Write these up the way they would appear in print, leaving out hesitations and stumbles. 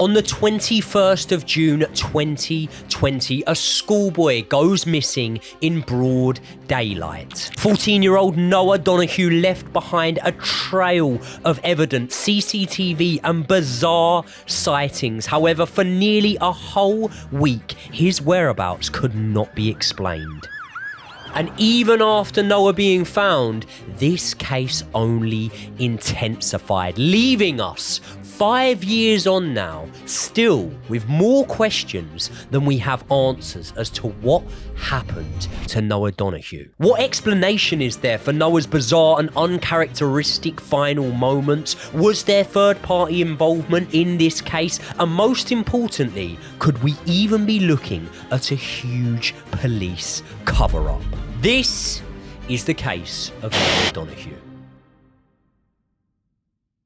On the 21st of June 2020, a schoolboy goes missing in broad daylight. 14-year-old Noah Donohoe left behind a trail of evidence, CCTV and bizarre sightings. However, for nearly a whole week, his whereabouts could not be explained. And even after Noah being found, this case only intensified, leaving us 5 years on now, still with more questions than we have answers as to what happened to Noah Donohoe. What explanation is there for Noah's bizarre and uncharacteristic final moments? Was there third-party involvement in this case? And most importantly, could we even be looking at a huge police cover-up? This is the case of Noah Donohoe.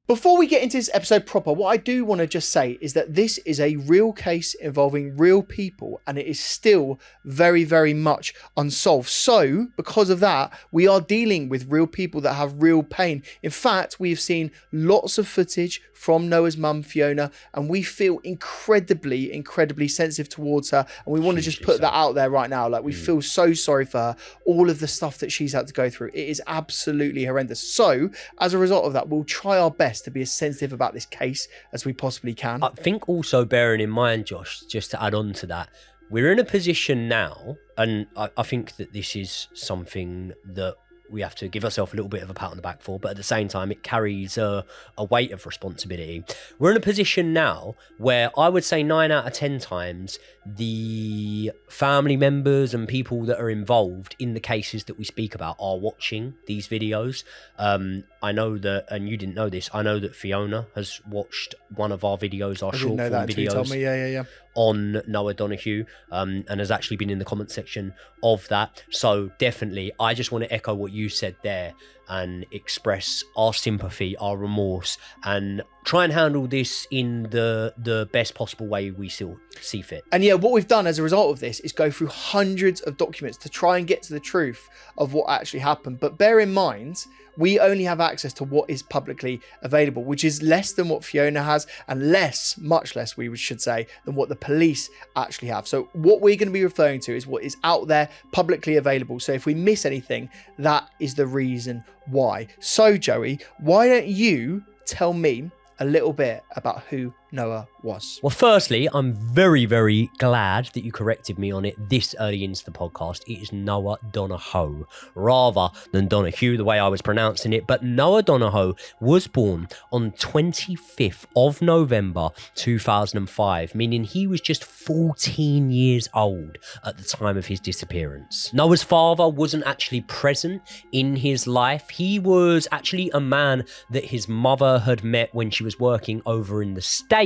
Before we get into this episode proper, what I do want to just say is that this is a real case involving real people, and it is still very, very much unsolved. So, because of that, we are dealing with real people that have real pain. In fact, we have seen lots of footage from Noah's mum, Fiona, and we feel incredibly, incredibly sensitive towards her. And we want to just put that out there right now. Like, we feel so sorry for her, all of the stuff that she's had to go through. It is absolutely horrendous. So, as a result of that, we'll try our best to be as sensitive about this case as we possibly can. I think also bearing in mind, Josh, just to add on to that, we're in a position now, and I think that this is something that we have to give ourselves a little bit of a pat on the back for, but at the same time, it carries a weight of responsibility. We're in a position now where I would say 9 out of 10 times, the family members and people that are involved in the cases that we speak about are watching these videos. I know that, and you didn't know this, I know that Fiona has watched one of our videos, our short form videos. On Noah Donohoe, and has actually been in the comment section of that. So definitely, I just want to echo what you said there and express our sympathy, our remorse, and try and handle this in the best possible way we still see fit. And yeah, what we've done as a result of this is go through hundreds of documents to try and get to the truth of what actually happened. But bear in mind, we only have access to what is publicly available, which is less than what Fiona has, and less, much less, we should say, than what the police actually have. So what we're going to be referring to is what is out there publicly available. So if we miss anything, that is the reason why. So Joey, why don't you tell me a little bit about who Noah was? Well, firstly, I'm very, very glad that you corrected me on it this early into the podcast. It is Noah Donohoe rather than Donohoe, the way I was pronouncing it. But Noah Donohoe was born on 25th of November 2005, meaning he was just 14 years old at the time of his disappearance. Noah's father wasn't actually present in his life. He was actually a man that his mother had met when she was working over in the States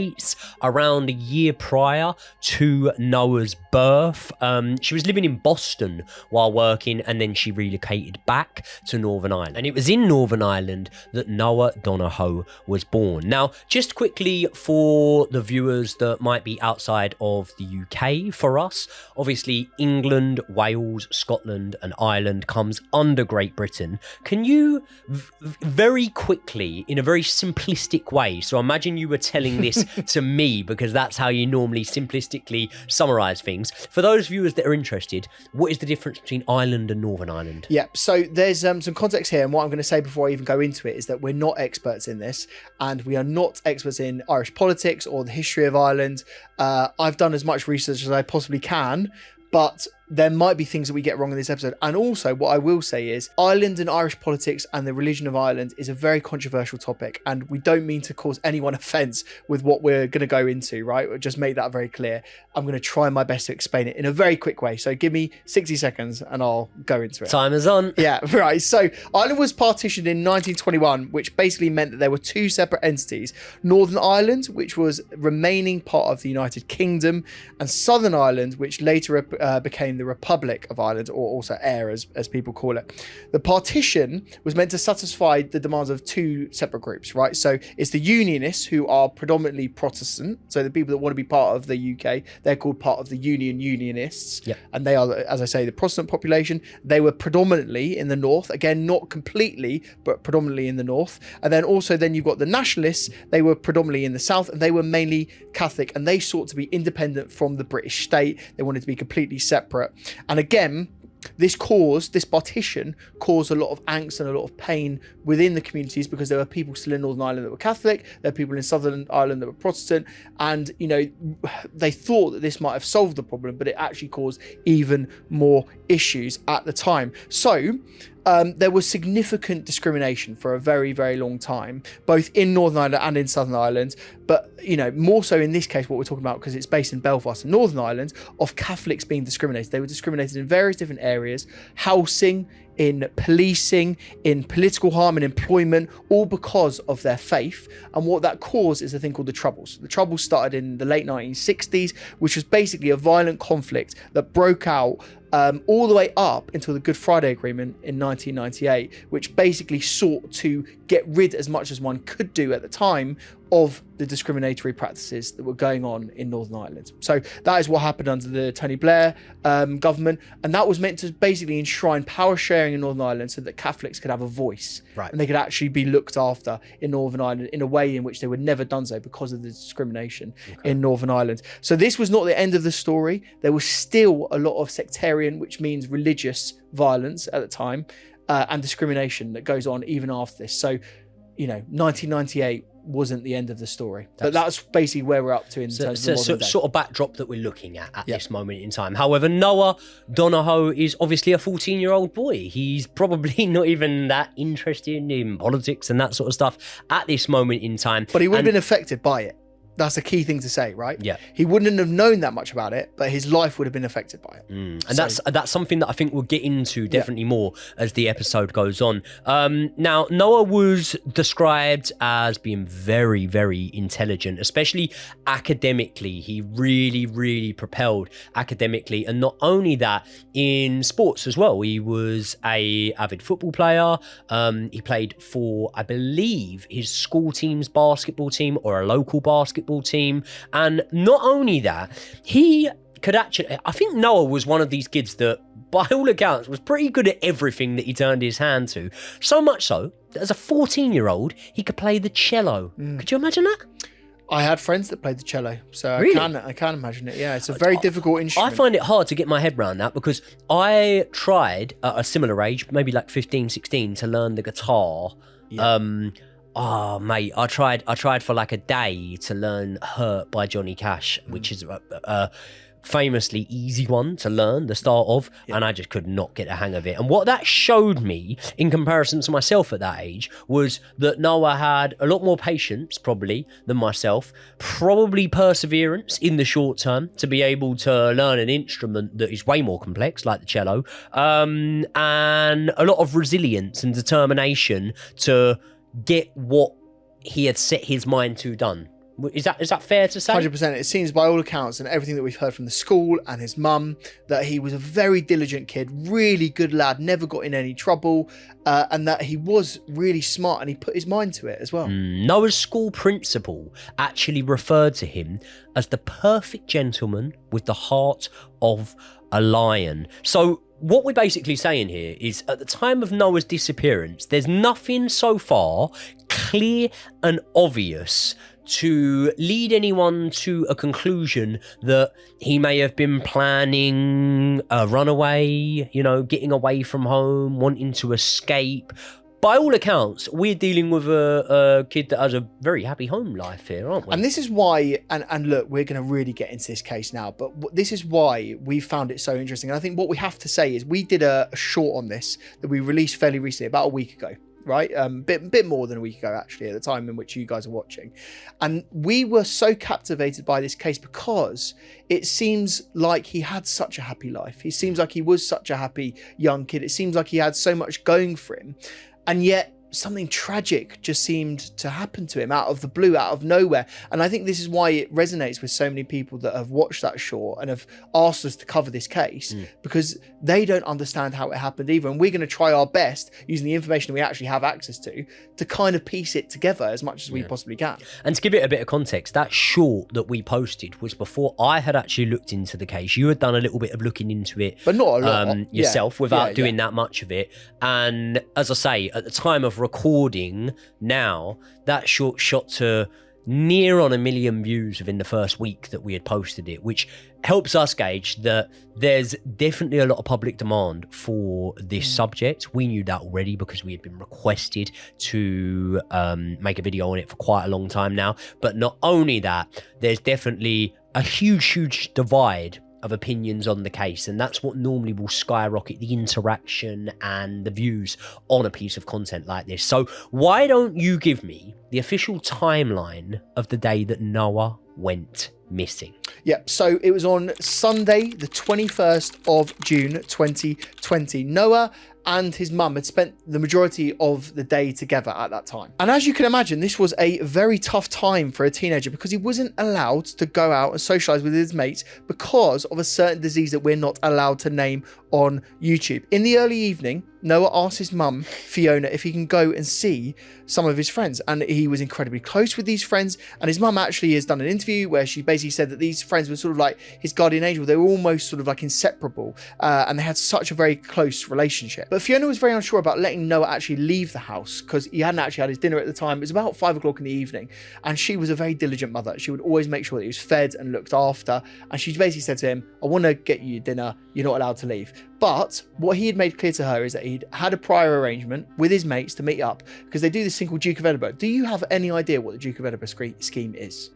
around a year prior to Noah's birth. She was living in Boston while working, and then she relocated back to Northern Ireland. And it was in Northern Ireland that Noah Donohoe was born. Now, just quickly for the viewers that might be outside of the UK, for us, obviously England, Wales, Scotland and Ireland comes under Great Britain. Can you very quickly, in a very simplistic way, so imagine you were telling this to me, because that's how you normally simplistically summarize things. For those viewers that are interested, what is the difference between Ireland and Northern Ireland? Yeah, so there's some context here, and what I'm going to say before I even go into it is that we're not experts in this, and we are not experts in Irish politics or the history of Ireland. I've done as much research as I possibly can, but there might be things that we get wrong in this episode. And also, what I will say is Ireland and Irish politics and the religion of Ireland is a very controversial topic, and we don't mean to cause anyone offence with what we're going to go into, right? We'll just make that very clear. I'm going to try my best to explain it in a very quick way. So give me 60 seconds and I'll go into it. Time is on. Yeah, right. So Ireland was partitioned in 1921, which basically meant that there were two separate entities. Northern Ireland, which was remaining part of the United Kingdom, and Southern Ireland, which later became became the Republic of Ireland, or also Eyre as people call it. The partition was meant to satisfy the demands of two separate groups, right? So it's the Unionists, who are predominantly Protestant. So the people that want to be part of the UK, they're called part of the Unionists. Yep. And they are, as I say, the Protestant population. They were predominantly in the north. Again, not completely, but predominantly in the north. And then you've got the Nationalists. They were predominantly in the south, and they were mainly Catholic, and they sought to be independent from the British state. They wanted to be completely separate. And again, this partition caused a lot of angst and a lot of pain within the communities, because there were people still in Northern Ireland that were Catholic, there were people in Southern Ireland that were Protestant, and they thought that this might have solved the problem, but it actually caused even more issues at the time. So there was significant discrimination for a very, very long time, both in Northern Ireland and in Southern Ireland. But, more so in this case, what we're talking about, because it's based in Belfast and Northern Ireland, of Catholics being discriminated. They were discriminated in various different areas: housing, in policing, in political harm and employment, all because of their faith. And what that caused is a thing called the Troubles. The Troubles started in the late 1960s, which was basically a violent conflict that broke out all the way up until the Good Friday Agreement in 1998, which basically sought to get rid, as much as one could do at the time, of the discriminatory practices that were going on in Northern Ireland. So that is what happened under the Tony Blair government, and that was meant to basically enshrine power sharing in Northern Ireland so that Catholics could have a voice, right, and they could actually be looked after in Northern Ireland in a way in which they would never done so because of the discrimination in Northern Ireland. So this was not the end of the story. There was still a lot of sectarian, which means religious violence at the time, and discrimination that goes on even after this. So 1998 wasn't the end of the story, but that's basically where we're up to in terms of the modern day. Sort of backdrop that we're looking at this moment in time. However, Noah Donohoe is obviously a 14-year-old boy. He's probably not even that interested in politics and that sort of stuff at this moment in time. But he would have been affected by it. That's a key thing to say, right? Yeah. He wouldn't have known that much about it, but his life would have been affected by it. And that's something that I think we'll get into definitely more as the episode goes on. Now, Noah was described as being very, very intelligent, especially academically. He really, really propelled academically. And not only that, in sports as well. He was an avid football player. He played for, I believe, his school team's basketball team or a local basketball team. And not only that, he could actually, I think Noah was one of these kids that, by all accounts, was pretty good at everything that he turned his hand to. So much so that as a 14-year-old, he could play the cello. Could you imagine that? I had friends that played the cello, so really? I can imagine it. Yeah, it's a very difficult instrument. I find it hard to get my head around that, because I tried at a similar age, maybe like 15, 16, to learn the guitar. Yeah. Oh, mate, I tried for like a day to learn Hurt by Johnny Cash, which is a famously easy one to learn, the start of, and I just could not get a hang of it. And what that showed me, in comparison to myself at that age, was that Noah had a lot more patience, probably, than myself, probably perseverance in the short term to be able to learn an instrument that is way more complex, like the cello, and a lot of resilience and determination to get what he had set his mind to done. Is that fair to say? 100%. It seems by all accounts and everything that we've heard from the school and his mum that he was a very diligent kid, really good lad, never got in any trouble, and that he was really smart and he put his mind to it as well. Noah's school principal actually referred to him as the perfect gentleman with the heart of a lion. So what we're basically saying here is, at the time of Noah's disappearance, there's nothing so far clear and obvious to lead anyone to a conclusion that he may have been planning a runaway, getting away from home, wanting to escape. By all accounts, we're dealing with a kid that has a very happy home life here, aren't we? And this is why, and look, we're going to really get into this case now, but this is why we found it so interesting. And I think what we have to say is we did a short on this that we released fairly recently, about a week ago, right? Bit more than a week ago, actually, at the time in which you guys are watching. And we were so captivated by this case because it seems like he had such a happy life. He seems like he was such a happy young kid. It seems like he had so much going for him. And yet something tragic just seemed to happen to him out of the blue, out of nowhere. And I think this is why it resonates with so many people that have watched that short and have asked us to cover this case, because they don't understand how it happened either. And we're going to try our best, using the information we actually have access to kind of piece it together as much as we possibly can. And to give it a bit of context, that short that we posted was before I had actually looked into the case. You had done a little bit of looking into it, but not a lot yourself, without doing that much of it. And as I say, at the time of recording now, that short shot to near on 1 million views within the first week that we had posted it, which helps us gauge that there's definitely a lot of public demand for this subject. We knew that already because we had been requested to make a video on it for quite a long time now. But not only that, there's definitely a huge divide of opinions on the case, and that's what normally will skyrocket the interaction and the views on a piece of content like this. So why don't you give me the official timeline of the day that Noah went missing? Yep, so it was on Sunday, the 21st of June 2020. Noah and his mum had spent the majority of the day together at that time. And as you can imagine, this was a very tough time for a teenager because he wasn't allowed to go out and socialise with his mates because of a certain disease that we're not allowed to name on YouTube. In the early evening, Noah asked his mum, Fiona, if he can go and see some of his friends. And he was incredibly close with these friends. And his mum actually has done an interview where she basically said that these friends were sort of like his guardian angel. They were almost sort of like inseparable. And they had such a very close relationship. But Fiona was very unsure about letting Noah actually leave the house because he hadn't actually had his dinner at the time. It was about 5 o'clock in the evening. And she was a very diligent mother. She would always make sure that he was fed and looked after. And she basically said to him, I want to get you your dinner. You're not allowed to leave. But what he had made clear to her is that he'd had a prior arrangement with his mates to meet up because they do this thing called Duke of Edinburgh. Do you have any idea what the Duke of Edinburgh scheme is?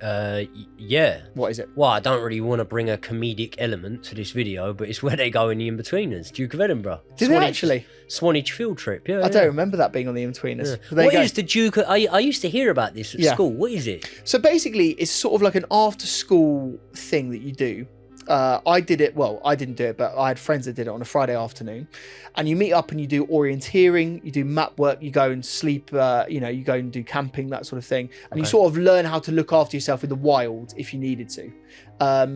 Yeah. What is it? Well, I don't really want to bring a comedic element to this video, but it's where they go in the In-Betweeners, Duke of Edinburgh. Did they actually? Swanage field trip, yeah. I don't remember that being on the In-Betweeners. Yeah. What is the Duke of... I used to hear about this at school. What is it? So basically, it's sort of like an after-school thing that you do. I did it, well, I didn't do it, but I had friends that did it on a Friday afternoon. And you meet up and you do orienteering, you do map work, you go and sleep, you go and do camping, that sort of thing. And you sort of learn how to look after yourself in the wild if you needed to.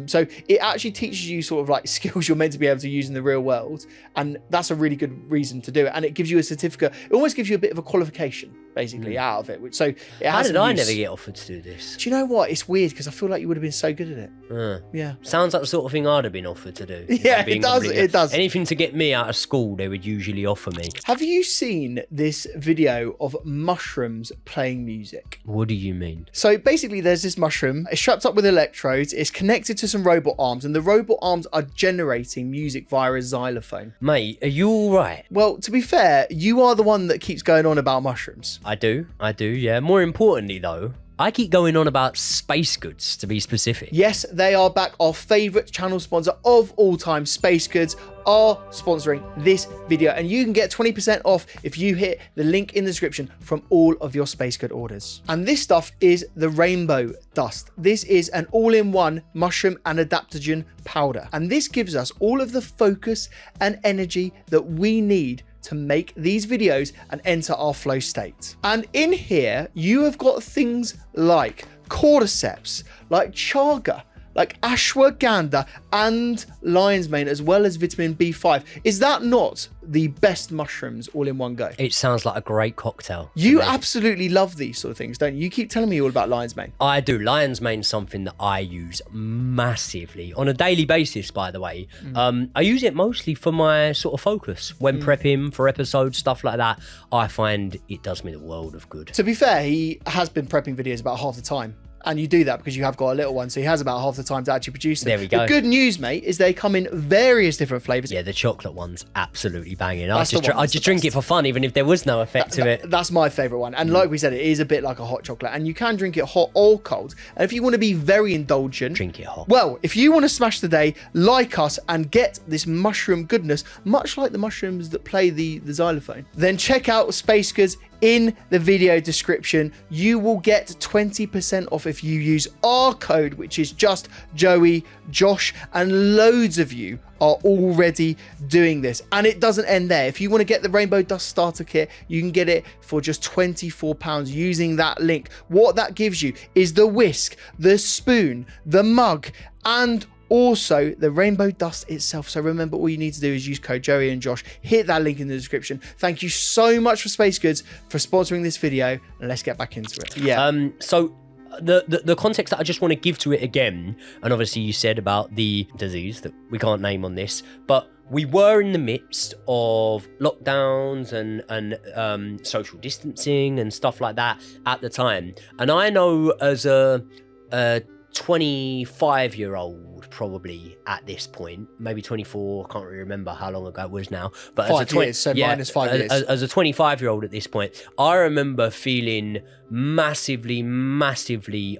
So it actually teaches you sort of like skills you're meant to be able to use in the real world. And that's a really good reason to do it. And it gives you a certificate. It almost gives you a bit of a qualification, basically, out of it. So it How did I never get offered to do this? Do you know what? It's weird because I feel like you would have been so good at it. Yeah. Sounds like the sort of thing I'd have been offered to do. Yeah, it does. It does. Anything to get me out of school, they would usually offer me. Have you seen this video of mushrooms playing music? What do you mean? So basically, there's this mushroom. It's strapped up with electrodes. It's connected to some robot arms, and the robot arms are generating music via a xylophone. Mate, are you all right? Well, to be fair, you are the one that keeps going on about mushrooms. I do, yeah. More importantly, though, I keep going on about Space Goods, to be specific. Yes, they are back. Our favourite channel sponsor of all time, Space Goods, are sponsoring this video. And you can get 20% off if you hit the link in the description from all of your Space Good orders. And this stuff is the Rainbow Dust. This is an all-in-one mushroom and adaptogen powder. And this gives us all of the focus and energy that we need to make these videos and enter our flow state. And in here, you have got things like cordyceps, like chaga, like ashwagandha and lion's mane, as well as vitamin B5. Is that not the best mushrooms all in one go? It sounds like a great cocktail. You absolutely love these sort of things, don't you? You keep telling me all about lion's mane. I do. Lion's mane's something that I use massively on a daily basis, by the way. I use it mostly for my sort of focus when prepping for episodes, stuff like that. I find it does me the world of good. To be fair, he has been prepping videos about half the time. And you do that because you have got a little one, so he has about half the time to actually produce them. There we go. The good news, mate, is they come in various different flavours. Yeah, the chocolate one's absolutely banging. I just drink it for fun, even if there was no effect to it. That's my favourite one. And like we said, it is a bit like a hot chocolate. And you can drink it hot or cold. And if you want to be very indulgent, drink it hot. Well, if you want to smash the day, like us, and get this mushroom goodness, much like the mushrooms that play the xylophone, then check out Space Goods in the video description. You will get 20% off if you use our code, which is just Joey Josh, and loads of you are already doing this. And it doesn't end there. If you want to get the Rainbow Dust Starter Kit, you can get it for just £24 using that link. What that gives you is the whisk, the spoon, the mug, and also the rainbow dust itself. So remember, all you need to do is use code Joey and Josh. Hit that link in the description. Thank you so much for Space Goods for sponsoring this video, and let's get back into it. Yeah. So the context that I just want to give to it again, and obviously you said about the disease that we can't name on this, but we were in the midst of lockdowns and social distancing and stuff like that at the time. And I know as a 25-year-old probably at this point, maybe 24, I can't really remember how long ago it was now, but minus 5 years. As a 25-year-old at this point, I remember feeling massively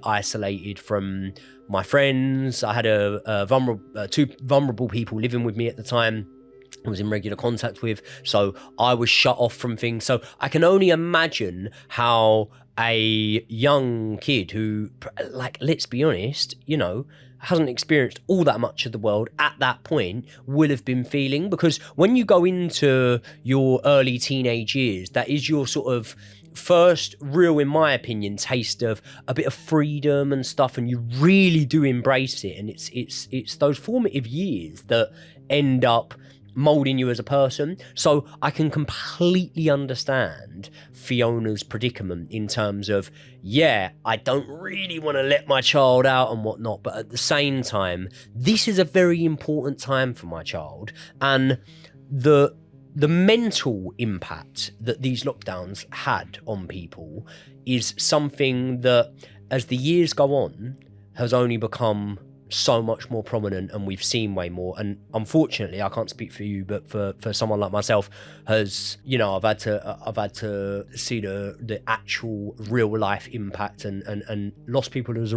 isolated from my friends. I had two vulnerable people living with me at the time I was in regular contact with, so I was shut off from things. So I can only imagine how a young kid who, like, let's be honest, you know, hasn't experienced all that much of the world at that point will have been feeling. Because when you go into your early teenage years, that is your sort of first real, in my opinion, taste of a bit of freedom and stuff, and you really do embrace it. And it's those formative years that end up molding you as a person. So I can completely understand Fiona's predicament in terms of, yeah, I don't really want to let my child out and whatnot, but at the same time, this is a very important time for my child. And the mental impact that these lockdowns had on people is something that, as the years go on, has only become so much more prominent, and we've seen way more. And unfortunately, I can't speak for you, but for someone like myself, has, you know, I've had to see the actual real life impact and lost people as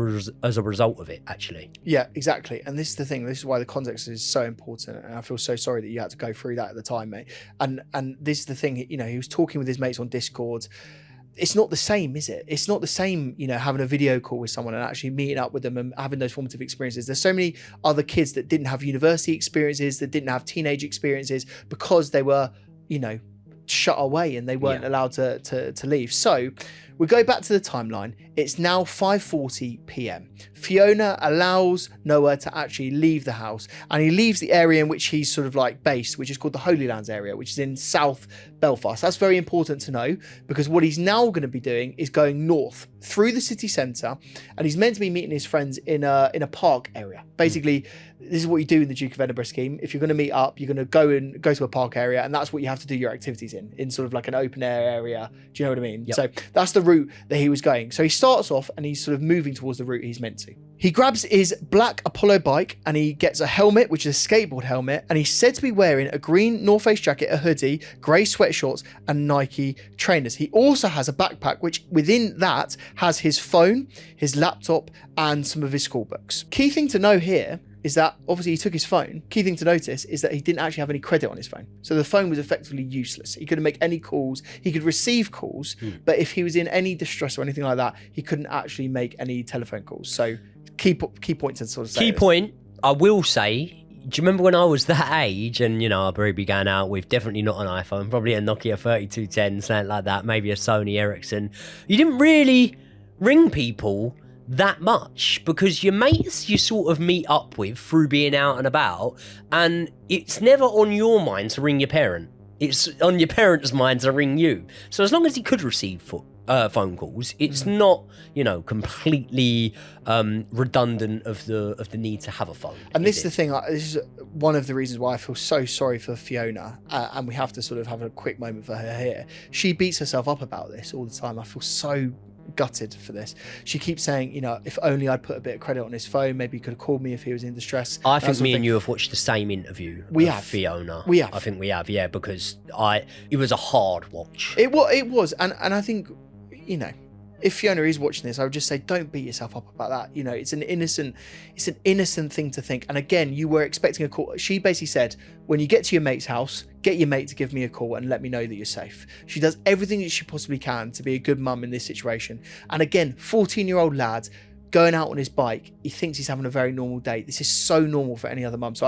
a result of it, actually. Yeah, exactly. And this is the thing. This is why the context is so important. And I feel so sorry that you had to go through that at the time, mate. And this is the thing. You know, he was talking with his mates on Discord. It's not the same, is it? It's not the same, you know, having a video call with someone and actually meeting up with them and having those formative experiences. There's so many other kids that didn't have university experiences, that didn't have teenage experiences because they were, you know, shut away and they weren't allowed to leave. So we go back to the timeline. It's now 5:40 p.m. Fiona allows Noah to actually leave the house, and he leaves the area in which he's sort of like based, which is called the Holy Lands area, which is in South Belfast. That's very important to know, because what he's now going to be doing is going north through the city centre, and he's meant to be meeting his friends in a park area. Basically, this is what you do in the Duke of Edinburgh scheme. If you're going to meet up, you're going to go to a park area, and that's what you have to do your activities in sort of like an open air area. Do you know what I mean? Yep. So that's the route that he was going. So he starts off and he's sort of moving towards the route he's meant to. He grabs his black Apollo bike and he gets a helmet, which is a skateboard helmet, and he's said to be wearing a green North Face jacket, a hoodie, grey sweatshorts, and Nike trainers. He also has a backpack, which within that has his phone, his laptop, and some of his school books. Key thing to know here is that obviously he took his phone. Key thing to notice is that he didn't actually have any credit on his phone. So the phone was effectively useless. He couldn't make any calls. He could receive calls, but if he was in any distress or anything like that, he couldn't actually make any telephone calls. So key point to sort of say. Key point, I will say, do you remember when I was that age and, you know, I probably began out with definitely not an iPhone, probably a Nokia 3210, something like that, maybe a Sony Ericsson. You didn't really ring people that much, because your mates you sort of meet up with through being out and about, and it's never on your mind to ring your parent. It's on your parents' mind to ring you. So as long as he could receive phone calls, it's not, you know, completely redundant of the need to have a phone. And this is the thing. This is one of the reasons why I feel so sorry for Fiona, and we have to sort of have a quick moment for her here. She beats herself up about this all the time. I feel so gutted for this. She keeps saying, you know, if only I'd put a bit of credit on his phone, maybe he could have called me if he was in distress. I think me and you have watched the same interview. We have Fiona. We have. I think we have, yeah, because it was a hard watch. It was, and I think, you know, if Fiona is watching this, I would just say, don't beat yourself up about that. You know, it's an innocent thing to think. And again, you were expecting a call. She basically said, when you get to your mate's house, get your mate to give me a call and let me know that you're safe. She does everything that she possibly can to be a good mum in this situation. And again, 14-year-old lad going out on his bike, he thinks he's having a very normal day. This is so normal for any other mum. So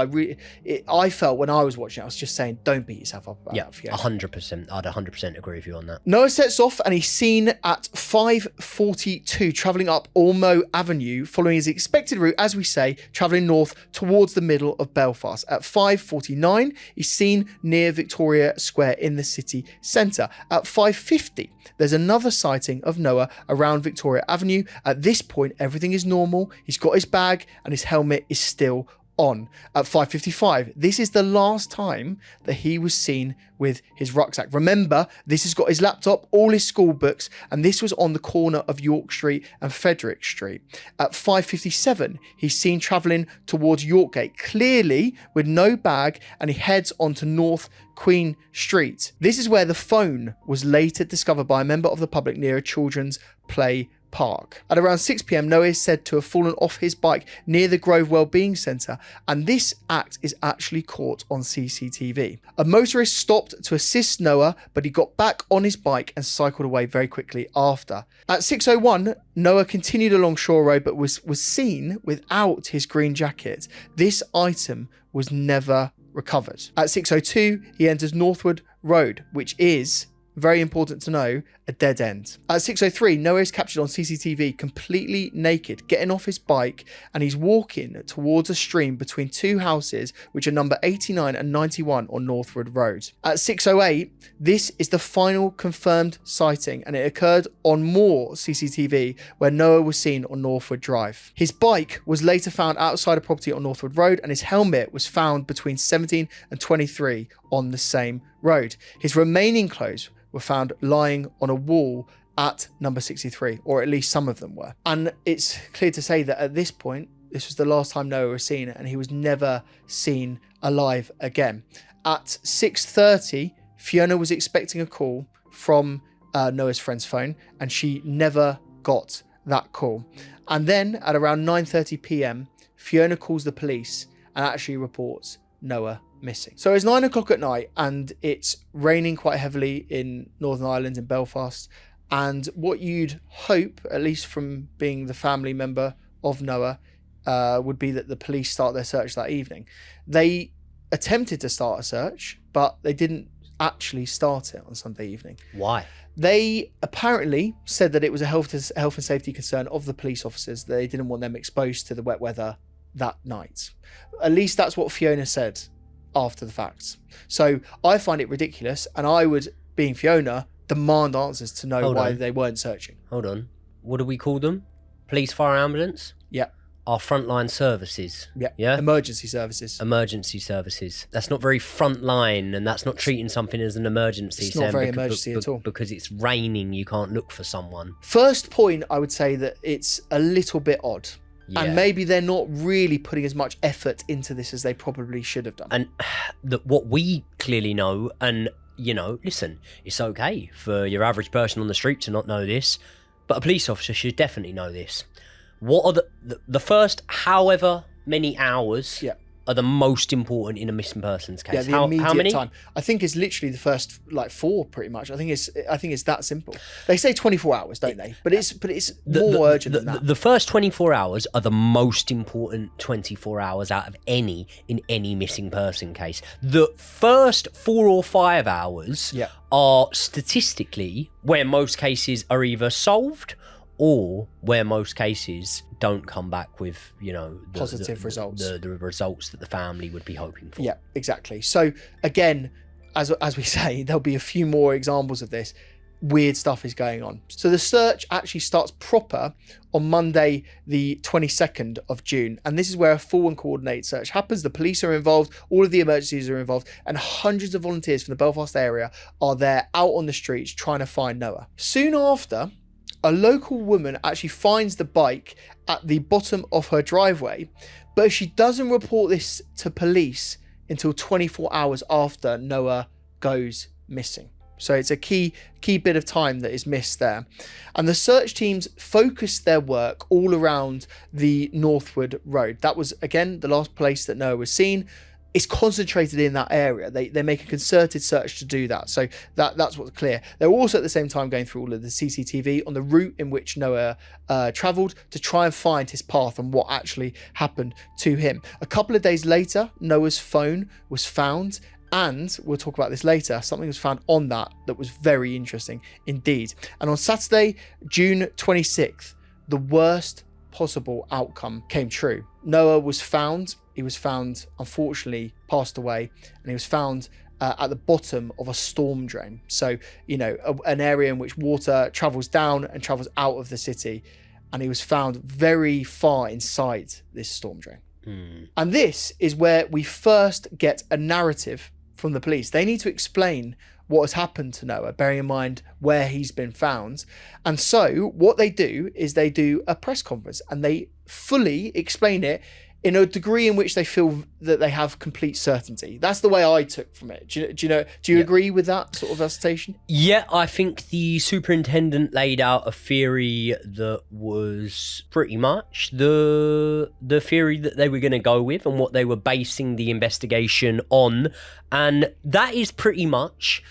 I felt when I was watching it, I was just saying, don't beat yourself up about that. Yeah, 100%. I'd 100% agree with you on that. Noah sets off and he's seen at 5:42 travelling up Ormeau Avenue, following his expected route, as we say, travelling north towards the middle of Belfast. At 5:49, he's seen near Victoria Square in the city centre. At 5:50, there's another sighting of Noah around Victoria Avenue. At this point, everything is normal. He's got his bag and his helmet is still on. At 5:55, this is the last time that he was seen with his rucksack. Remember, this has got his laptop, all his school books, and this was on the corner of York Street and Frederick Street. At 5:57, he's seen travelling towards Yorkgate, clearly with no bag, and he heads onto North Queen Street. This is where the phone was later discovered by a member of the public near a children's play park. At around 6 p.m, Noah is said to have fallen off his bike near the Grove Wellbeing Centre, and this act is actually caught on CCTV. A motorist stopped to assist Noah, but he got back on his bike and cycled away very quickly after. At 6:01, Noah continued along Shore Road, but was seen without his green jacket. This item was never recovered. At 6:02, he enters Northwood Road, which is, very important to know, a dead end. At 6:03, Noah is captured on CCTV completely naked, getting off his bike, and he's walking towards a stream between two houses, which are number 89 and 91 on Northwood Road. At 6:08, this is the final confirmed sighting, and it occurred on more CCTV, where Noah was seen on Northwood Drive. His bike was later found outside a property on Northwood Road, and his helmet was found between 17 and 23 on the same road. His remaining clothes were found lying on a wall at number 63, or at least some of them were. And it's clear to say that at this point, this was the last time Noah was seen, and he was never seen alive again. At 6:30, Fiona was expecting a call from Noah's friend's phone, and she never got that call. And then at around 9:30 p.m, Fiona calls the police and actually reports Noah missing. So it's 9 o'clock at night, and it's raining quite heavily in Northern Ireland, in Belfast. And what you'd hope, at least from being the family member of Noah, would be that the police start their search that evening. They attempted to start a search, but they didn't actually start it on Sunday evening. Why? They apparently said that it was a health and safety concern of the police officers, that they didn't want them exposed to the wet weather that night. At least that's what Fiona said after the facts. So I find it ridiculous, and I would, being Fiona, demand answers to know why they weren't searching. Hold on. What do we call them? Police, fire, ambulance? Yeah. Our frontline services. Yeah. Emergency services. Emergency services. That's not very frontline, and that's not treating something as an emergency. It's not very emergency at all. Because it's raining, you can't look for someone. First point, I would say that it's a little bit odd. Yeah. And maybe they're not really putting as much effort into this as they probably should have done. And what we clearly know, and, you know, listen, it's okay for your average person on the street to not know this, but a police officer should definitely know this. What are the first however many hours are the most important in a missing persons case? Yeah, the immediate time. I think it's literally the first 4 pretty much. I think it's that simple. They say 24 hours, don't they? But it's more urgent than that. The first 24 hours are the most important 24 hours out of any in any missing person case. The first 4 or 5 hours are statistically where most cases are either solved or where most cases don't come back with, you know, positive results. The results that the family would be hoping for. Yeah, exactly. So again, as we say, there'll be a few more examples of this. Weird stuff is going on. So the search actually starts proper on Monday, the 22nd of June. And this is where a full and coordinated search happens. The police are involved, all of the emergencies are involved, and hundreds of volunteers from the Belfast area are there out on the streets trying to find Noah. Soon after, a local woman actually finds the bike at the bottom of her driveway, but she doesn't report this to police until 24 hours after Noah goes missing. So it's a key bit of time that is missed there. And the search teams focused their work all around the Northwood Road. That was, again, the last place that Noah was seen. It's concentrated in that area. They make a concerted search to do that. So that's what's clear. They're also at the same time going through all of the CCTV on the route in which Noah travelled to try and find his path and what actually happened to him. A couple of days later, Noah's phone was found, and we'll talk about this later. Something was found on that was very interesting indeed. And on Saturday, June 26th, the worst possible outcome came true. Noah was found. He was found, unfortunately, passed away, and he was found at the bottom of a storm drain. So, an area in which water travels down and travels out of the city. And he was found very far inside this storm drain. And this is where we first get a narrative from the police. They need to explain what has happened to Noah, bearing in mind where he's been found. And so what they do is they do a press conference and they fully explain it in a degree in which they feel that they have complete certainty. That's the way I took from it. Do you agree with that sort of assertion? Yeah, I think the superintendent laid out a theory that was pretty much the theory that they were going to go with and what they were basing the investigation on. And that is pretty much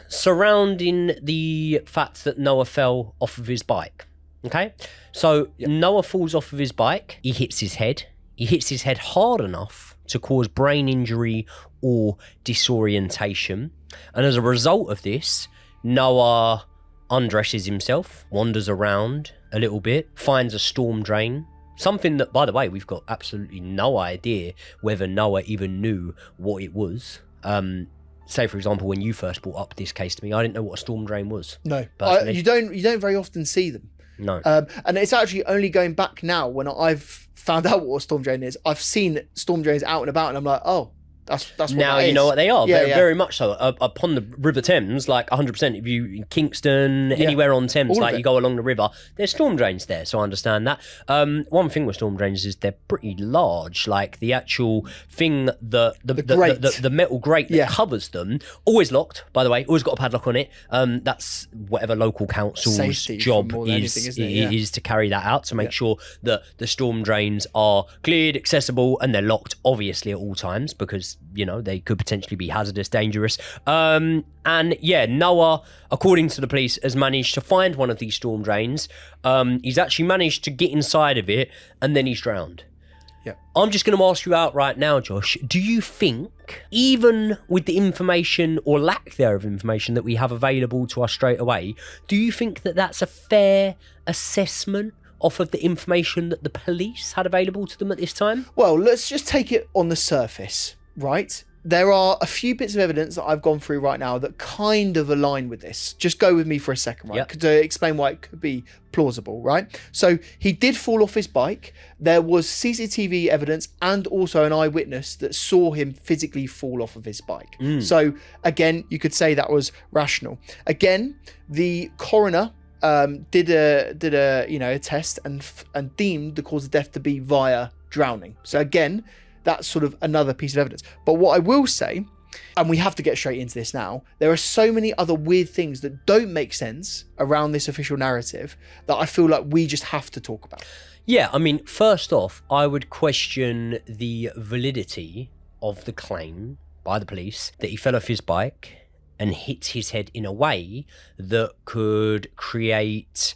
surrounding the fact that Noah fell off of his bike. Okay? So Noah falls off of his bike. He hits his head. He hits his head hard enough to cause brain injury or disorientation. And as a result of this, Noah undresses himself, wanders around a little bit, finds a storm drain. Something that, by the way, we've got absolutely no idea whether Noah even knew what it was. Say, for example, when you first brought up this case to me, I didn't know what a storm drain was. No, you don't very often see them. No. And it's actually only going back now when I've found out what a storm drain is. I've seen storm drains out and about, and I'm like, oh, that's what now that you is. know what they are. Yeah, Very much so. Upon the River Thames, like 100%. If you in Kingston, anywhere on Thames, like you go along the river, there's storm drains there. So I understand that. One thing with storm drains is they're pretty large. Like the actual thing, the metal grate that covers them, always locked. By the way, always got a padlock on it. That's whatever local council's Safety job is to carry that out to make sure that the storm drains are cleared, accessible, and they're locked. Obviously at all times because they could potentially be hazardous, dangerous. And Noah, according to the police, has managed to find one of these storm drains. He's actually managed to get inside of it, and then he's drowned. Yeah. I'm just going to ask you out right now, Josh. Do you think, even with the information or lack there of information that we have available to us straight away, do you think that that's a fair assessment off of the information that the police had available to them at this time? Well, let's just take it on the surface, right? There are a few bits of evidence that I've gone through right now that kind of align with this. Just go with me for a second, right? To explain why it could be plausible, right? So he did fall off his bike. There was CCTV evidence and also an eyewitness that saw him physically fall off of his bike. So again, you could say that was rational. Again, the coroner did a test and deemed the cause of death to be via drowning. So again, that's sort of another piece of evidence. But what I will say, and we have to get straight into this now, there are so many other weird things that don't make sense around this official narrative that I feel like we just have to talk about. Yeah, I mean, first off, I would question the validity of the claim by the police that he fell off his bike and hit his head in a way that could create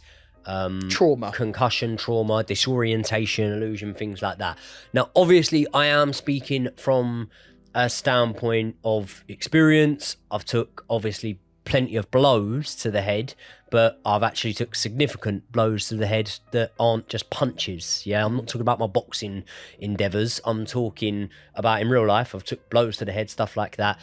trauma, concussion, trauma, disorientation, illusion, things like that. Now, obviously, I am speaking from a standpoint of experience. I've took, obviously, plenty of blows to the head, but I've actually took significant blows to the head that aren't just punches. Yeah, I'm not talking about my boxing endeavours. I'm talking about in real life. I've took blows to the head, stuff like that.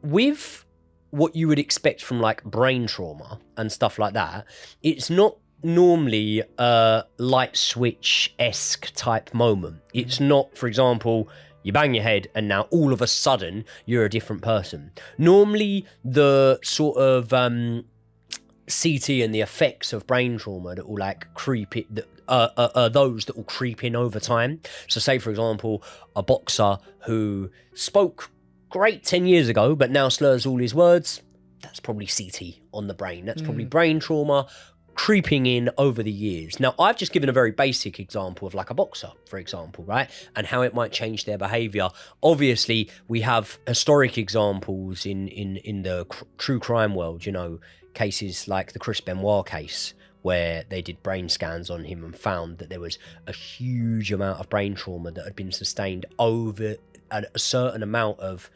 With what you would expect from like brain trauma and stuff like that, it's not normally a light switch-esque type moment. It's not, for example, you bang your head and now all of a sudden you're a different person. Normally the sort of CT and the effects of brain trauma that will like creep it, those that will creep in over time. So say, for example, a boxer who spoke great 10 years ago but now slurs all his words, that's probably CT on the brain. That's probably brain trauma creeping in over the years. Now, I've just given a very basic example of like a boxer, for example, right? And how it might change their behavior. Obviously, we have historic examples in the true crime world, you know, cases like the Chris Benoit case, where they did brain scans on him and found that there was a huge amount of brain trauma that had been sustained over a certain amount of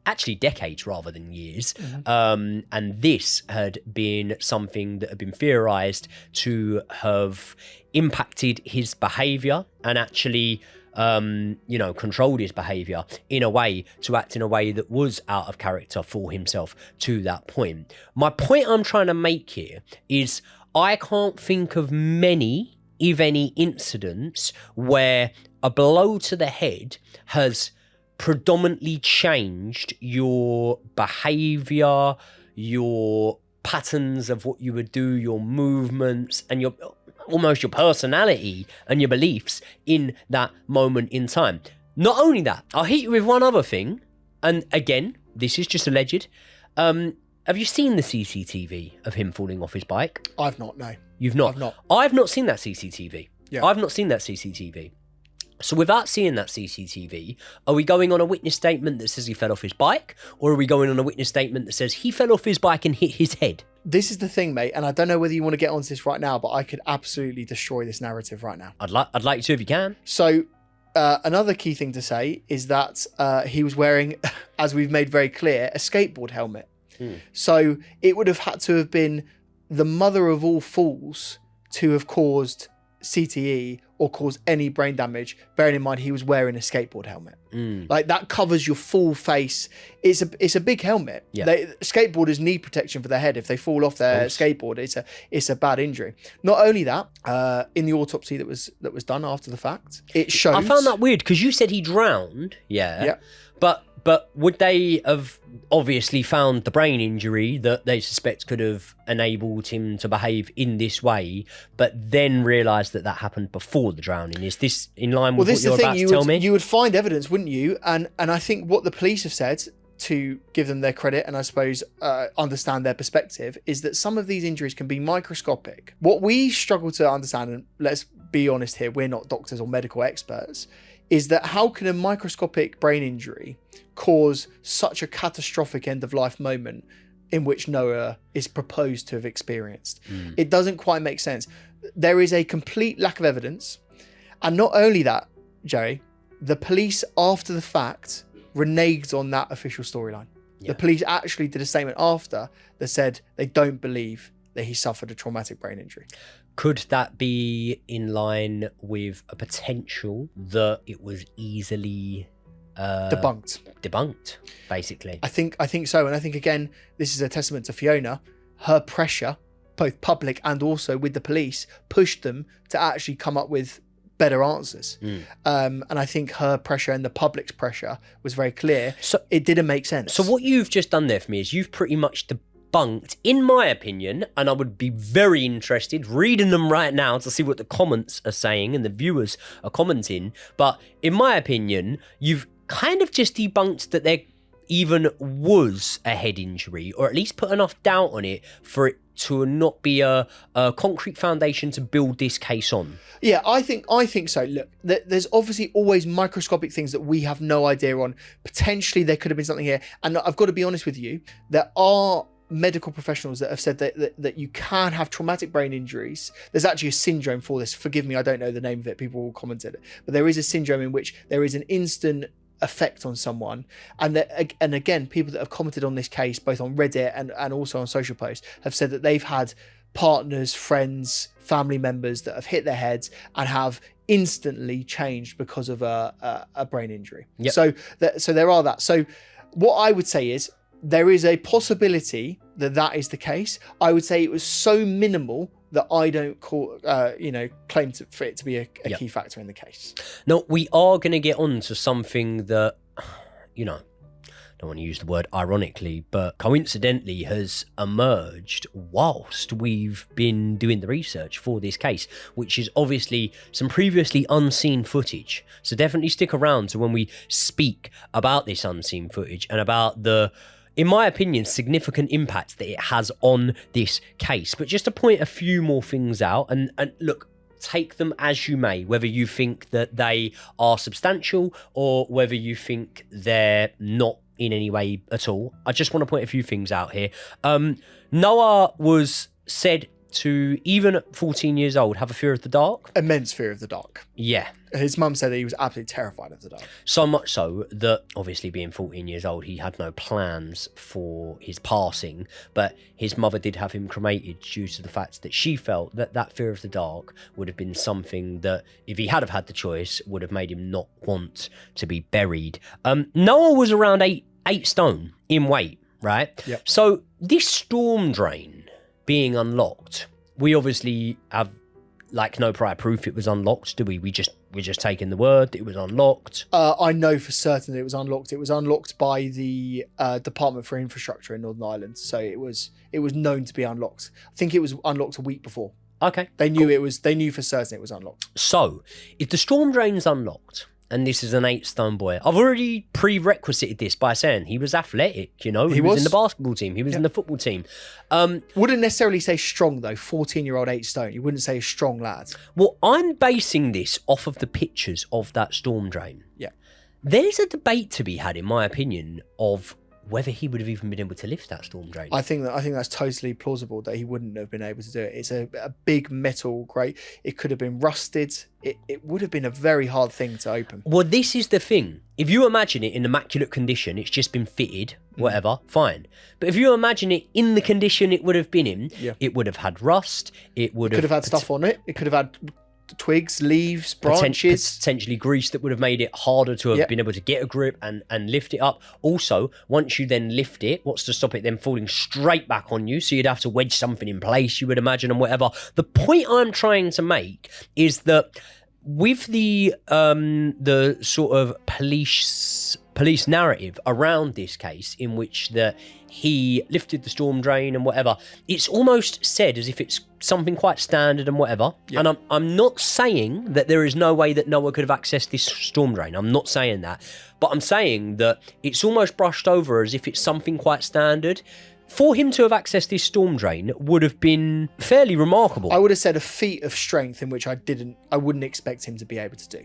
actually decades rather than years. And this had been something that had been theorized to have impacted his behavior and actually controlled his behavior in a way to act in a way that was out of character for himself to that point. My point I'm trying to make here is I can't think of many, if any, incidents where a blow to the head has predominantly changed your behavior, your patterns of what you would do, your movements, and your almost your personality and your beliefs in that moment in time. Not only that, I'll hit you with one other thing, and again, this is just alleged. Have you seen the CCTV of him falling off his bike? I've not, no. You've not? I've not. I've not seen that CCTV. Yeah. I've not seen that CCTV. So without seeing that CCTV, are we going on a witness statement that says he fell off his bike? Or are we going on a witness statement that says he fell off his bike and hit his head? This is the thing, mate, and I don't know whether you want to get onto this right now, but I could absolutely destroy this narrative right now. I'd like you to if you can. So another key thing to say is that he was wearing, as we've made very clear, a skateboard helmet. So it would have had to have been the mother of all fools to have caused CTE or cause any brain damage, bearing in mind he was wearing a skateboard helmet. Like that covers your full face. It's a big helmet. Yeah. Skateboarders need protection for their head. If they fall off their skateboard, it's a bad injury. Not only that, in the autopsy that was done after the fact, it shows. I found that weird because you said he drowned. Yeah. But would they have obviously found the brain injury that they suspect could have enabled him to behave in this way, but then realised that happened before the drowning? Is this in line with what you're about to tell me? You would find evidence, wouldn't you? And I think what the police have said, to give them their credit and I suppose understand their perspective, is that some of these injuries can be microscopic. What we struggle to understand, and let's be honest here, we're not doctors or medical experts, is that how can a microscopic brain injury cause such a catastrophic end-of-life moment in which Noah is proposed to have experienced? It doesn't quite make sense. There is a complete lack of evidence. And not only that, Joey, the police, after the fact, reneged on that official storyline. The police actually did a statement after that said they don't believe that he suffered a traumatic brain injury. Could that be in line with a potential that it was easily debunked, basically? I think so. And I think, again, this is a testament to Fiona. Her pressure, both public and also with the police, pushed them to actually come up with better answers. And I think her pressure and the public's pressure was very clear. So it didn't make sense. So what you've just done there for me is you've pretty much debunked, in my opinion, and I would be very interested reading them right now to see what the comments are saying and the viewers are commenting. But in my opinion, you've kind of just debunked that there even was a head injury, or at least put enough doubt on it for it to not be a concrete foundation to build this case on. Yeah, I think so. Look, there's obviously always microscopic things that we have no idea on. Potentially there could have been something here. And I've got to be honest with you, there are medical professionals that have said that you can have traumatic brain injuries. There's actually a syndrome for this. Forgive me, I don't know the name of it. People will comment on it. But there is a syndrome in which there is an instant effect on someone, and again, people that have commented on this case both on Reddit and also on social posts have said that they've had partners, friends, family members that have hit their heads and have instantly changed because of a brain injury. Yep. So there are that. So what I would say is there is a possibility that is the case. I would say it was so minimal that I don't claim for it to be a key factor in the case. Now, we are going to get on to something that, I don't want to use the word ironically, but coincidentally has emerged whilst we've been doing the research for this case, which is obviously some previously unseen footage. So definitely stick around to when we speak about this unseen footage and about the in my opinion, significant impact that it has on this case. But just to point a few more things out, and look, take them as you may, whether you think that they are substantial or whether you think they're not in any way at all. I just want to point a few things out here. Noah was said to, even at 14 years old, have a fear of the dark. Immense fear of the dark. Yeah. His mum said that he was absolutely terrified of the dark. So much so that, obviously being 14 years old, he had no plans for his passing, but his mother did have him cremated due to the fact that she felt that that fear of the dark would have been something that, if he had have had the choice, would have made him not want to be buried. Noah was around 8 stone in weight, right? Yep. So this storm drain being unlocked, we obviously have like no prior proof it was unlocked, do we? We're just taking the word that it was unlocked. I know for certain that it was unlocked. It was unlocked by the Department for Infrastructure in Northern Ireland, so it was known to be unlocked. I think it was unlocked a week before. Okay, they knew it was. They knew for certain it was unlocked. So if the storm drain's unlocked, and this is an 8 stone boy, I've already prerequisited this by saying he was athletic, you know, he was in the basketball team, he was in the football team. Wouldn't necessarily say strong though, 14-year-old 8 stone. You wouldn't say a strong lad. Well, I'm basing this off of the pictures of that storm drain. Yeah. There's a debate to be had, in my opinion, of whether he would have even been able to lift that storm drain. I think that's totally plausible that he wouldn't have been able to do it. It's a big metal grate. It could have been rusted. It would have been a very hard thing to open. Well, this is the thing. If you imagine it in immaculate condition, it's just been fitted, whatever, fine. But if you imagine it in the condition it would have been in, it would have had rust. It could have had stuff on it. It could have had twigs, leaves, branches, potentially grease that would have made it harder to have been able to get a grip and lift it up. Also, once you then lift it, what's to stop it then falling straight back on you? So you'd have to wedge something in place, you would imagine, and whatever. The point I'm trying to make is that with the sort of police narrative around this case, in which he lifted the storm drain and whatever, it's almost said as if it's something quite standard and whatever. Yep. And I'm not saying that there is no way that Noah could have accessed this storm drain. I'm not saying that. But I'm saying that it's almost brushed over as if it's something quite standard. For him to have accessed this storm drain would have been fairly remarkable. I would have said a feat of strength in which I wouldn't expect him to be able to do.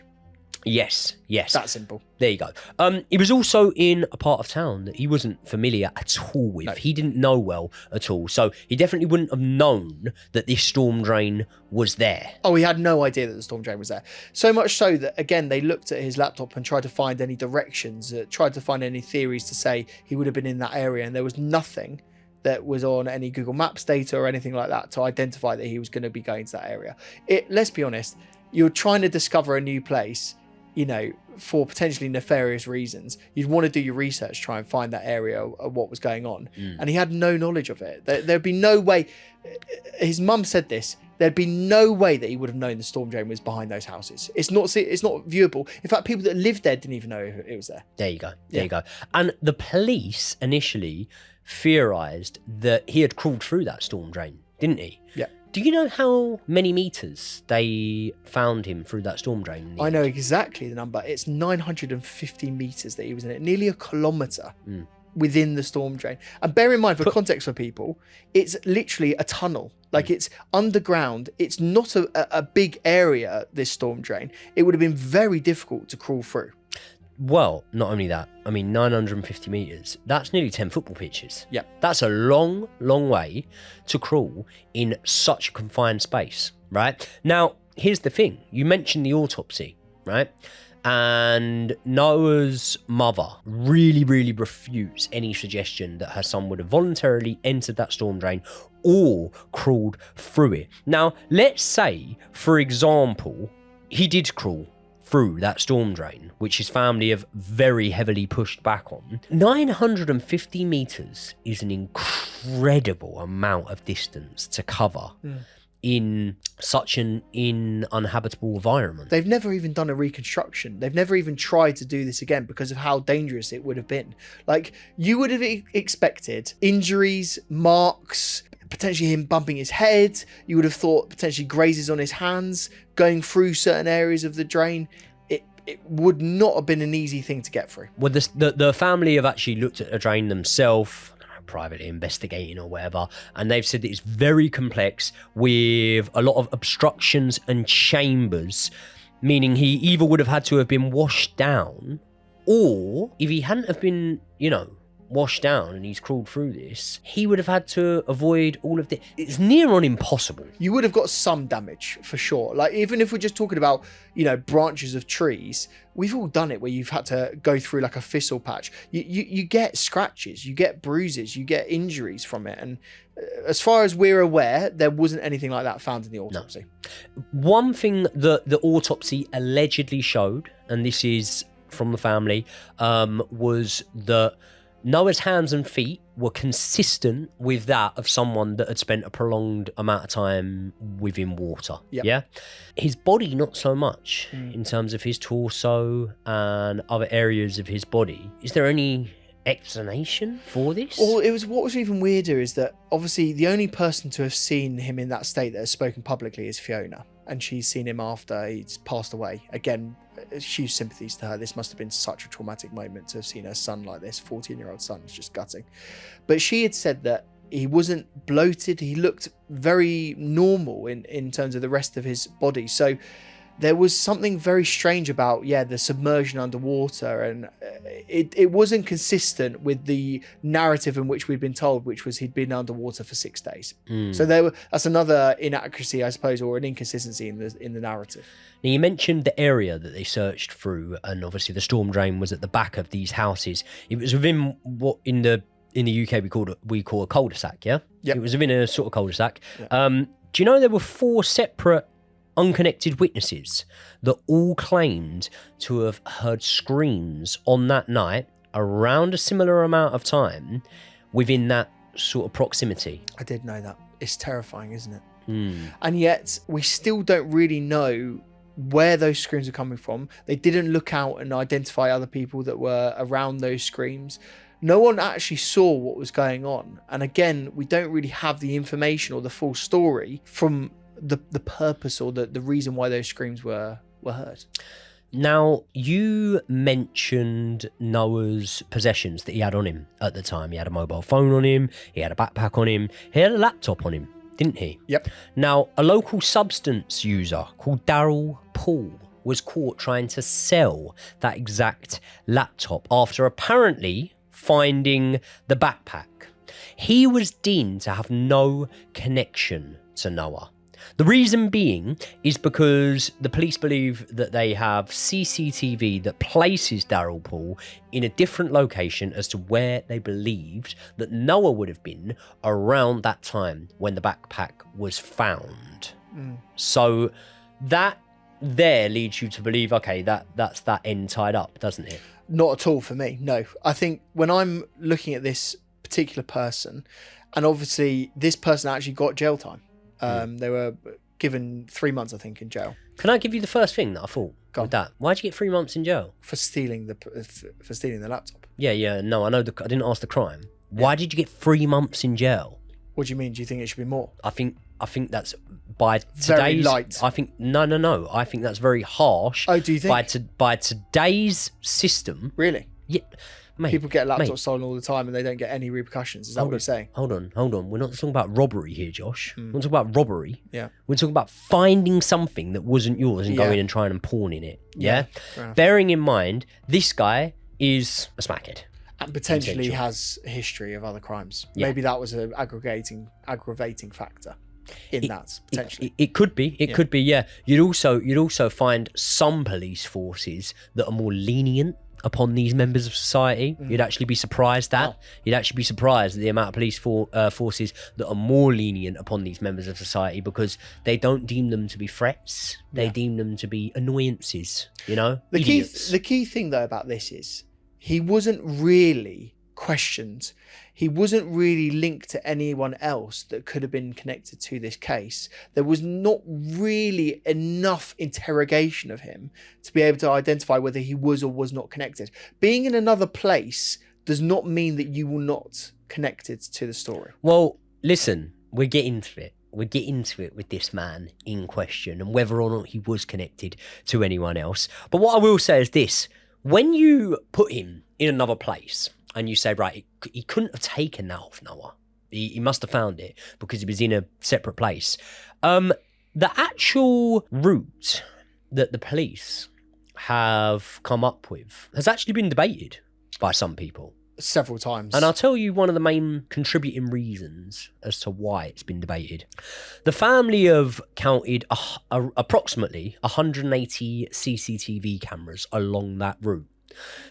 Yes. That simple. There you go. He was also in a part of town that he wasn't familiar at all with. No. He didn't know well at all. So he definitely wouldn't have known that this storm drain was there. Oh, he had no idea that the storm drain was there. So much so that, again, they looked at his laptop and tried to find any directions, tried to find any theories to say he would have been in that area. And there was nothing that was on any Google Maps data or anything like that to identify that he was going to be going to that area. Let's be honest, you're trying to discover a new place, you know, for potentially nefarious reasons. You'd want to do your research, try and find that area of what was going on. And he had no knowledge of it. There'd be no way. His mum said this. There'd be no way that he would have known the storm drain was behind those houses. It's not viewable. In fact, people that lived there didn't even know it was there. There you go. There you go. And the police initially theorized that he had crawled through that storm drain, didn't he? Yeah. Do you know how many meters they found him through that storm drain? I know exactly the number. It's 950 meters that he was in it, nearly a kilometer within the storm drain. And bear in mind, for context for people, it's literally a tunnel. Like, it's underground. It's not a big area, this storm drain. It would have been very difficult to crawl through. Well, not only that, I mean, 950 metres, that's nearly 10 football pitches. Yeah. That's a long, long way to crawl in such a confined space, right? Now, here's the thing. You mentioned the autopsy, right? And Noah's mother really, really refutes any suggestion that her son would have voluntarily entered that storm drain or crawled through it. Now, let's say, for example, he did crawl through that storm drain, which his family have very heavily pushed back on. 950 metres is an incredible amount of distance to cover in such an uninhabitable environment. They've never even done a reconstruction. They've never even tried to do this again because of how dangerous it would have been. Like, you would have expected injuries, marks, potentially him bumping his head. You would have thought potentially grazes on his hands, going through certain areas of the drain. it would not have been an easy thing to get through. Well, the family have actually looked at a drain themselves, privately investigating or whatever, and they've said that it's very complex with a lot of obstructions and chambers, meaning he either would have had to have been washed down, or if he hadn't have been, washed down and he's crawled through this, he would have had to avoid all of this. It's near on impossible. You would have got some damage for sure. Like, even if we're just talking about, branches of trees, we've all done it where you've had to go through like a thistle patch. You get scratches, you get bruises, you get injuries from it. And as far as we're aware, there wasn't anything like that found in the autopsy. No. One thing that the autopsy allegedly showed, and this is from the family, was that Noah's hands and feet were consistent with that of someone that had spent a prolonged amount of time within water. Yep. Yeah. His body, not so much in terms of his torso and other areas of his body. Is there any explanation for this? Well, what was even weirder is that obviously the only person to have seen him in that state that has spoken publicly is Fiona, and she's seen him after he's passed away. Again, huge sympathies to her. This must have been such a traumatic moment to have seen her son like this. 14-year-old son is just gutting. But she had said that he wasn't bloated. He looked very normal in terms of the rest of his body. So there was something very strange about, the submersion underwater, and it wasn't consistent with the narrative in which we'd been told, which was he'd been underwater for 6 days. So that's another inaccuracy, I suppose, or an inconsistency in the narrative. Now, you mentioned the area that they searched through, and obviously the storm drain was at the back of these houses. It was within what in the UK we call a cul-de-sac, yeah? Yep. It was within a sort of cul-de-sac. Yeah. Do you know there were 4 separate unconnected witnesses that all claimed to have heard screams on that night around a similar amount of time within that sort of proximity? I did know that. It's terrifying, isn't it? And yet we still don't really know where those screams are coming from. They didn't look out and identify other people that were around those screams. No one actually saw what was going on. And again, we don't really have the information or the full story from the purpose or the reason why those screams were heard. Now, you mentioned Noah's possessions that he had on him at the time. He had a mobile phone on him, he had a backpack on him, he had a laptop on him, didn't he? Yep. Now, a local substance user called Daryl Paul was caught trying to sell that exact laptop after apparently finding the backpack. He was deemed to have no connection to Noah. The reason being is because the police believe that they have CCTV that places Daryl Paul in a different location as to where they believed that Noah would have been around that time when the backpack was found. So that there leads you to believe, okay, that's that end tied up, doesn't it? Not at all for me, no. I think when I'm looking at this particular person, and obviously this person actually got jail time. They were given 3 months, I think, in jail. Can I give you the first thing that I thought with that? Why'd you get 3 months in jail? For stealing the laptop. Yeah, no, I know. I didn't ask the crime. Why did you get 3 months in jail? What do you mean? Do you think it should be more? I think that's by today's... Very light. I think, no. I think that's very harsh. Oh, do you think? By today's system... Really? Yeah. Mate, people get laptops stolen all the time and they don't get any repercussions. Is that what you're saying? Hold on. We're not talking about robbery here, Josh. We're not talking about robbery. Yeah. We're talking about finding something that wasn't yours and going and trying and pawning it. Yeah? Bearing in mind, this guy is a smackhead. And potentially has a history of other crimes. Yeah. Maybe that was an aggravating factor in that, potentially. It could be. It could be, yeah. You'd also find some police forces that are more lenient upon these members of society. You'd actually be surprised at. You'd actually be surprised at the amount of police forces that are more lenient upon these members of society because they don't deem them to be threats. They deem them to be annoyances, The key thing, though, about this is he wasn't really questioned. He wasn't really linked to anyone else that could have been connected to this case. There was not really enough interrogation of him to be able to identify whether he was or was not connected. Being in another place does not mean that you will not connected to the story. Well, listen, we're getting to it. we'll get into it with this man in question and whether or not he was connected to anyone else. But what I will say is this. When you put him in another place and you say, right, he couldn't have taken that off Noah. He must have found it because he was in a separate place. The actual route that the police have come up with has actually been debated by some people. Several times. And I'll tell you one of the main contributing reasons as to why it's been debated. The family have counted approximately 180 CCTV cameras along that route.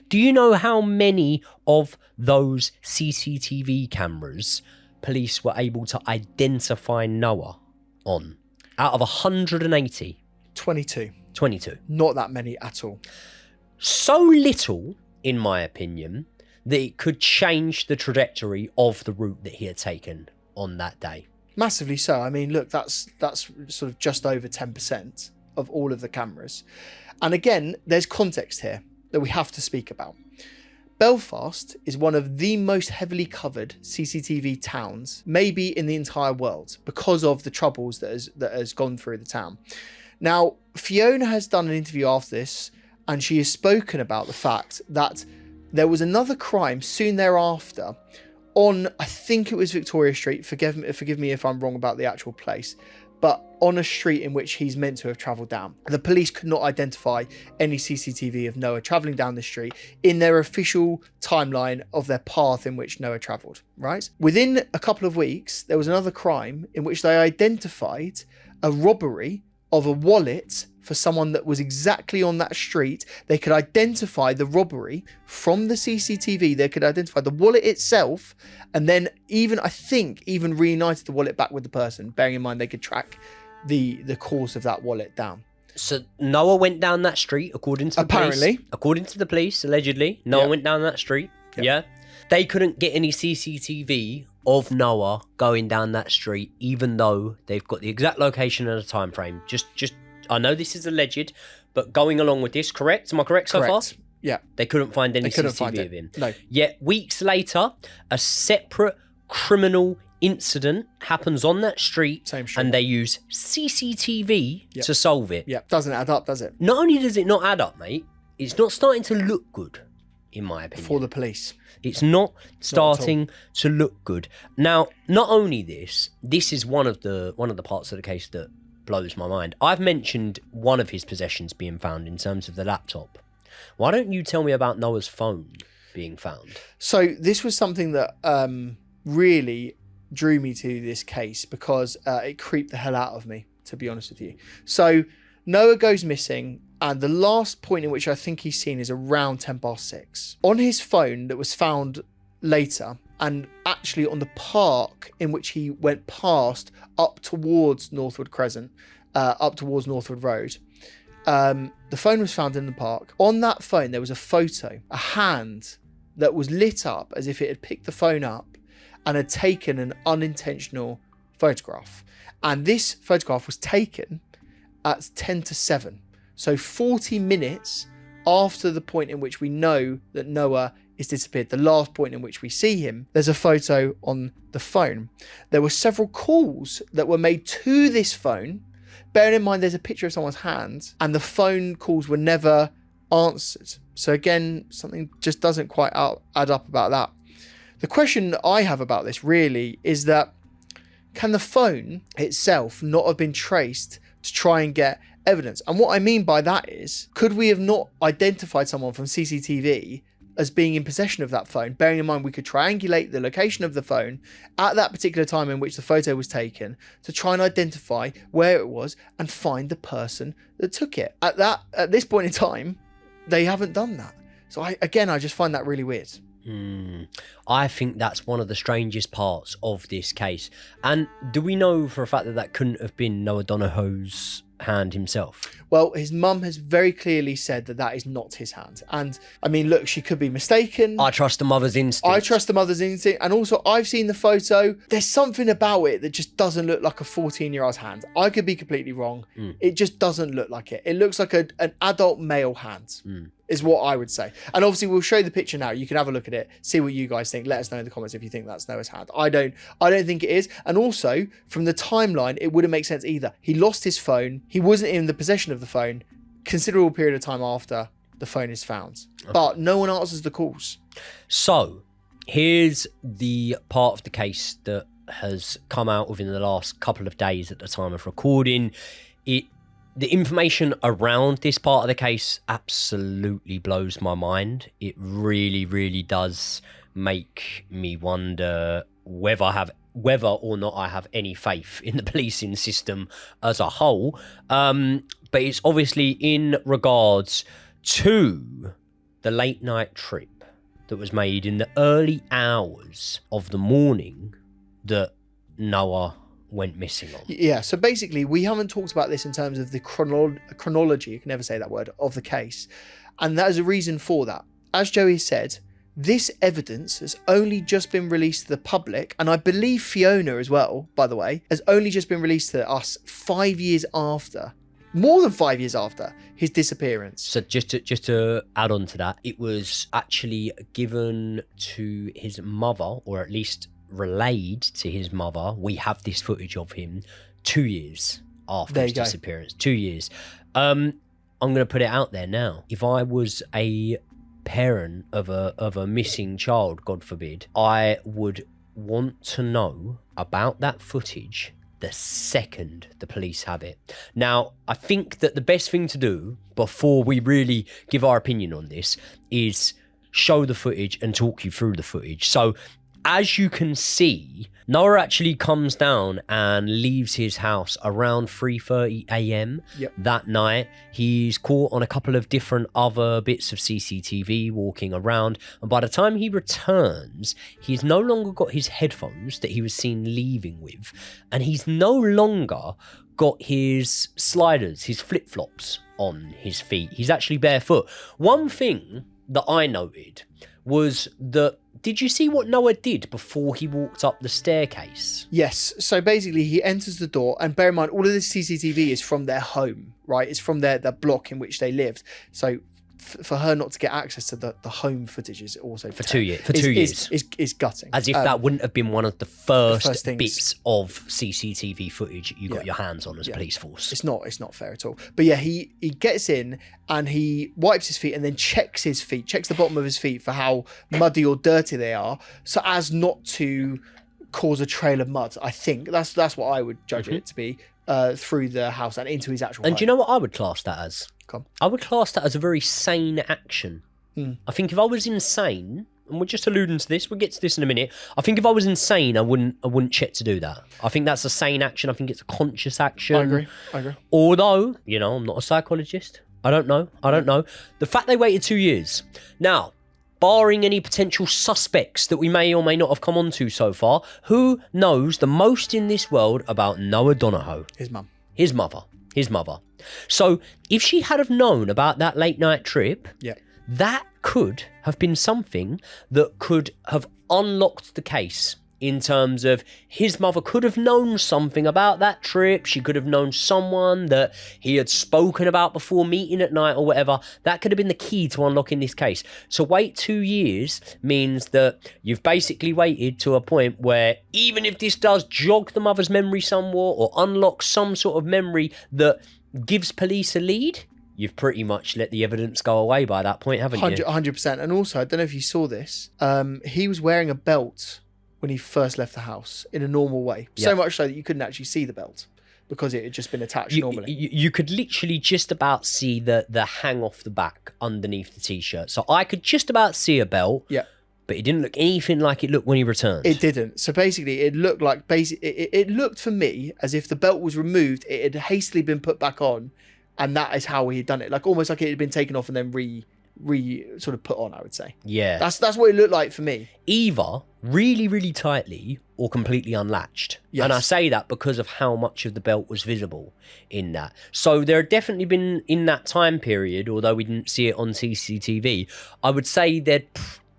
Do you know how many of those CCTV cameras police were able to identify Noah on? Out of 180? 22. 22. Not that many at all. So little, in my opinion, that it could change the trajectory of the route that he had taken on that day. Massively so. I mean, look, that's sort of just over 10% of all of the cameras. And again, there's context here that we have to speak about. Belfast is one of the most heavily covered CCTV towns, maybe in the entire world, because of the troubles that has gone through the town. Now, Fiona has done an interview after this, and she has spoken about the fact that there was another crime soon thereafter on, I think it was Victoria Street. Forgive me if I'm wrong about the actual place, but on a street in which he's meant to have travelled down. The police could not identify any CCTV of Noah travelling down the street in their official timeline of their path in which Noah travelled, right? Within a couple of weeks, there was another crime in which they identified a robbery of a wallet for someone that was exactly on that street. They could identify the robbery from the CCTV. They could identify the wallet itself, and then even reunited the wallet back with the person, bearing in mind they could track the course of that wallet down. So Noah went down that street, according to the police. According to the police, allegedly, Noah went down that street. Yep. Yeah. They couldn't get any CCTV of Noah going down that street, even though they've got the exact location and a time frame. Just I know this is alleged, but going along with this, correct? Am I correct so far? Yeah. They couldn't find any CCTV of him. No. Yet weeks later, a separate criminal incident happens on that street, Same street. And they use CCTV to solve it. Yeah, doesn't add up, does it? Not only does it not add up, mate, it's not starting to look good, in my opinion. For the police. It's not starting to look good. Now, not only this is one of the parts of the case that blows my mind. I've mentioned one of his possessions being found in terms of the laptop. Why don't you tell me about Noah's phone being found? So this was something that really drew me to this case because it creeped the hell out of me, to be honest with you. So Noah goes missing, and the last point in which I think he's seen is around 6:10. On his phone that was found later, and actually on the park in which he went past up towards Northwood Crescent, up towards Northwood Road, the phone was found in the park. On that phone, there was a photo, a hand that was lit up as if it had picked the phone up and had taken an unintentional photograph. And this photograph was taken at 6:10. So 40 minutes after the point in which we know that Noah is disappeared, the last point in which we see him, there's a photo on the phone. There were several calls that were made to this phone. Bearing in mind there's a picture of someone's hand, and the phone calls were never answered. So again, something just doesn't quite add up about that. The question that I have about this really is that, can the phone itself not have been traced to try and get evidence? And what I mean by that is, could we have not identified someone from CCTV as being in possession of that phone, bearing in mind we could triangulate the location of the phone at that particular time in which the photo was taken to try and identify where it was and find the person that took it. At this point in time, they haven't done that. So I just find that really weird. I think that's one of the strangest parts of this case. And do we know for a fact that that couldn't have been Noah Donohoe's hand himself? Well, his mum has very clearly said that that is not his hand. And I mean, look, she could be mistaken. I trust the mother's instinct. And also, I've seen the photo. There's something about it that just doesn't look like a 14-year-old's hand. I could be completely wrong. It just doesn't look like it. It looks like an adult male hand. is what I would say. And obviously we'll show the picture now. You can have a look at it, see what you guys think. Let us know in the comments if you think that's Noah's hand. I don't think it is. And also from the timeline, it wouldn't make sense either. He lost his phone. He wasn't in the possession of the phone. Considerable period of time after the phone is found. Okay. But no one answers the calls. So here's the part of the case that has come out within the last couple of days at the time of recording. The information around this part of the case absolutely blows my mind. It really, really does make me wonder whether or not I have any faith in the policing system as a whole. But it's obviously in regards to the late night trip that was made in the early hours of the morning that Noah went missing on. Yeah, so basically we haven't talked about this in terms of the chronology, you can never say that word, of the case. And that is a reason for that. As Joey said, this evidence has only just been released to the public, and I believe Fiona as well, by the way, has only just been released to us 5 years after, more than 5 years after his disappearance. So just to add on to that, it was actually given to his mother, or at least relayed to his mother. We have this footage of him 2 years after his disappearance. 2 years. I'm going to put it out there now. If I was a parent of a missing child, God forbid, I would want to know about that footage the second the police have it. Now, I think that the best thing to do before we really give our opinion on this is show the footage and talk you through the footage. So as you can see, Noah actually comes down and leaves his house around 3:30 a.m. that night. He's caught on a couple of different other bits of CCTV walking around. And by the time he returns, he's no longer got his headphones that he was seen leaving with. And he's no longer got his sliders, his flip-flops on his feet. He's actually barefoot. One thing that I noted was that, did you see what Noah did before he walked up the staircase? Yes. So basically he enters the door, and bear in mind, all of this CCTV is from their home, right? It's from their block in which they lived. So for her not to get access to the home footage is also for 2 years. For 2 years is gutting. As if that wouldn't have been one of the first bits of CCTV footage you got your hands on as police force. It's not fair at all. But yeah, he gets in and he wipes his feet and then checks his feet, checks the bottom of his feet for how muddy or dirty they are, so as not to cause a trail of mud. I think that's what I would judge it to be, through the house and into his actual home. Do you know what I would class that as? I would class that as a very sane action. I think if I was insane, and we're just alluding to this, we'll get to this in a minute. I think if I was insane, I wouldn't check to do that. I think that's a sane action. I think it's a conscious action. I agree. Although, I'm not a psychologist. I don't know. The fact they waited 2 years. Now, barring any potential suspects that we may or may not have come onto so far, who knows the most in this world about Noah Donohoe? His mum. His mother. So if she had have known about that late night trip, that could have been something that could have unlocked the case, in terms of his mother could have known something about that trip. She could have known someone that he had spoken about before meeting at night or whatever. That could have been the key to unlocking this case. So wait 2 years means that you've basically waited to a point where, even if this does jog the mother's memory somewhat or unlock some sort of memory that gives police a lead, you've pretty much let the evidence go away by that point, haven't you? 100%. And also, I don't know if you saw this, he was wearing a belt when he first left the house in a normal way. So much so that you couldn't actually see the belt because it had just been attached normally. You could literally just about see the hang off the back underneath the t-shirt. So I could just about see a belt. Yeah. But it didn't look anything like it looked when he returned. It didn't. So basically, it looked like it looked for me as if the belt was removed. It had hastily been put back on, and that is how he had done it. Like almost like it had been taken off and then re sort of put on, I would say. Yeah. That's what it looked like for me. Either really, really tightly or completely unlatched. Yes. And I say that because of how much of the belt was visible in that. So there had definitely been, in that time period, although we didn't see it on CCTV, I would say there'd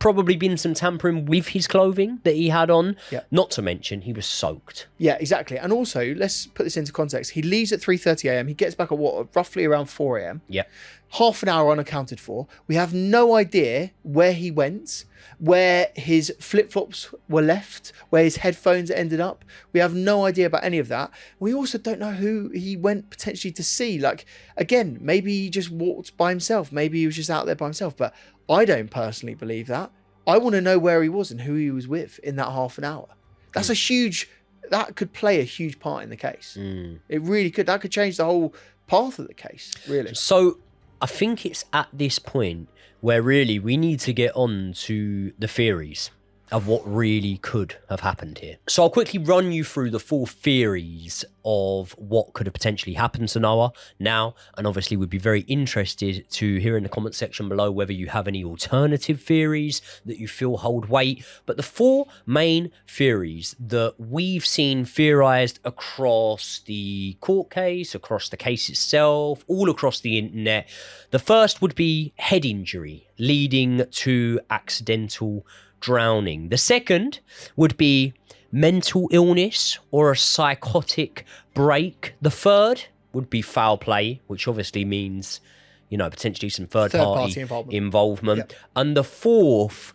probably been some tampering with his clothing that he had on. Yeah. Not to mention, he was soaked. Yeah, exactly. And also, let's put this into context. He leaves at 3:30 a.m. He gets back at roughly around 4 a.m. Yeah. Half an hour unaccounted for. We have no idea where he went, where his flip-flops were left, where his headphones ended up. We have no idea about any of that. We also don't know who he went potentially to see. Like, again, maybe he just walked by himself. Maybe he was just out there by himself. But I don't personally believe that. I want to know where he was and who he was with in that half an hour. That's that could play a huge part in the case. It really could. That could change the whole path of the case, really. So I think it's at this point where really we need to get on to the theories of what really could have happened here. So I'll quickly run you through the 4 theories of what could have potentially happened to Noah now, and obviously we'd be very interested to hear in the comment section below whether you have any alternative theories that you feel hold weight. But the 4 main theories that we've seen theorized across the court case, across the case itself, all across the internet. The first would be head injury leading to accidental drowning. The second would be mental illness or a psychotic break. The third would be foul play, which obviously means, you know, potentially some third party involvement. Yep. And the fourth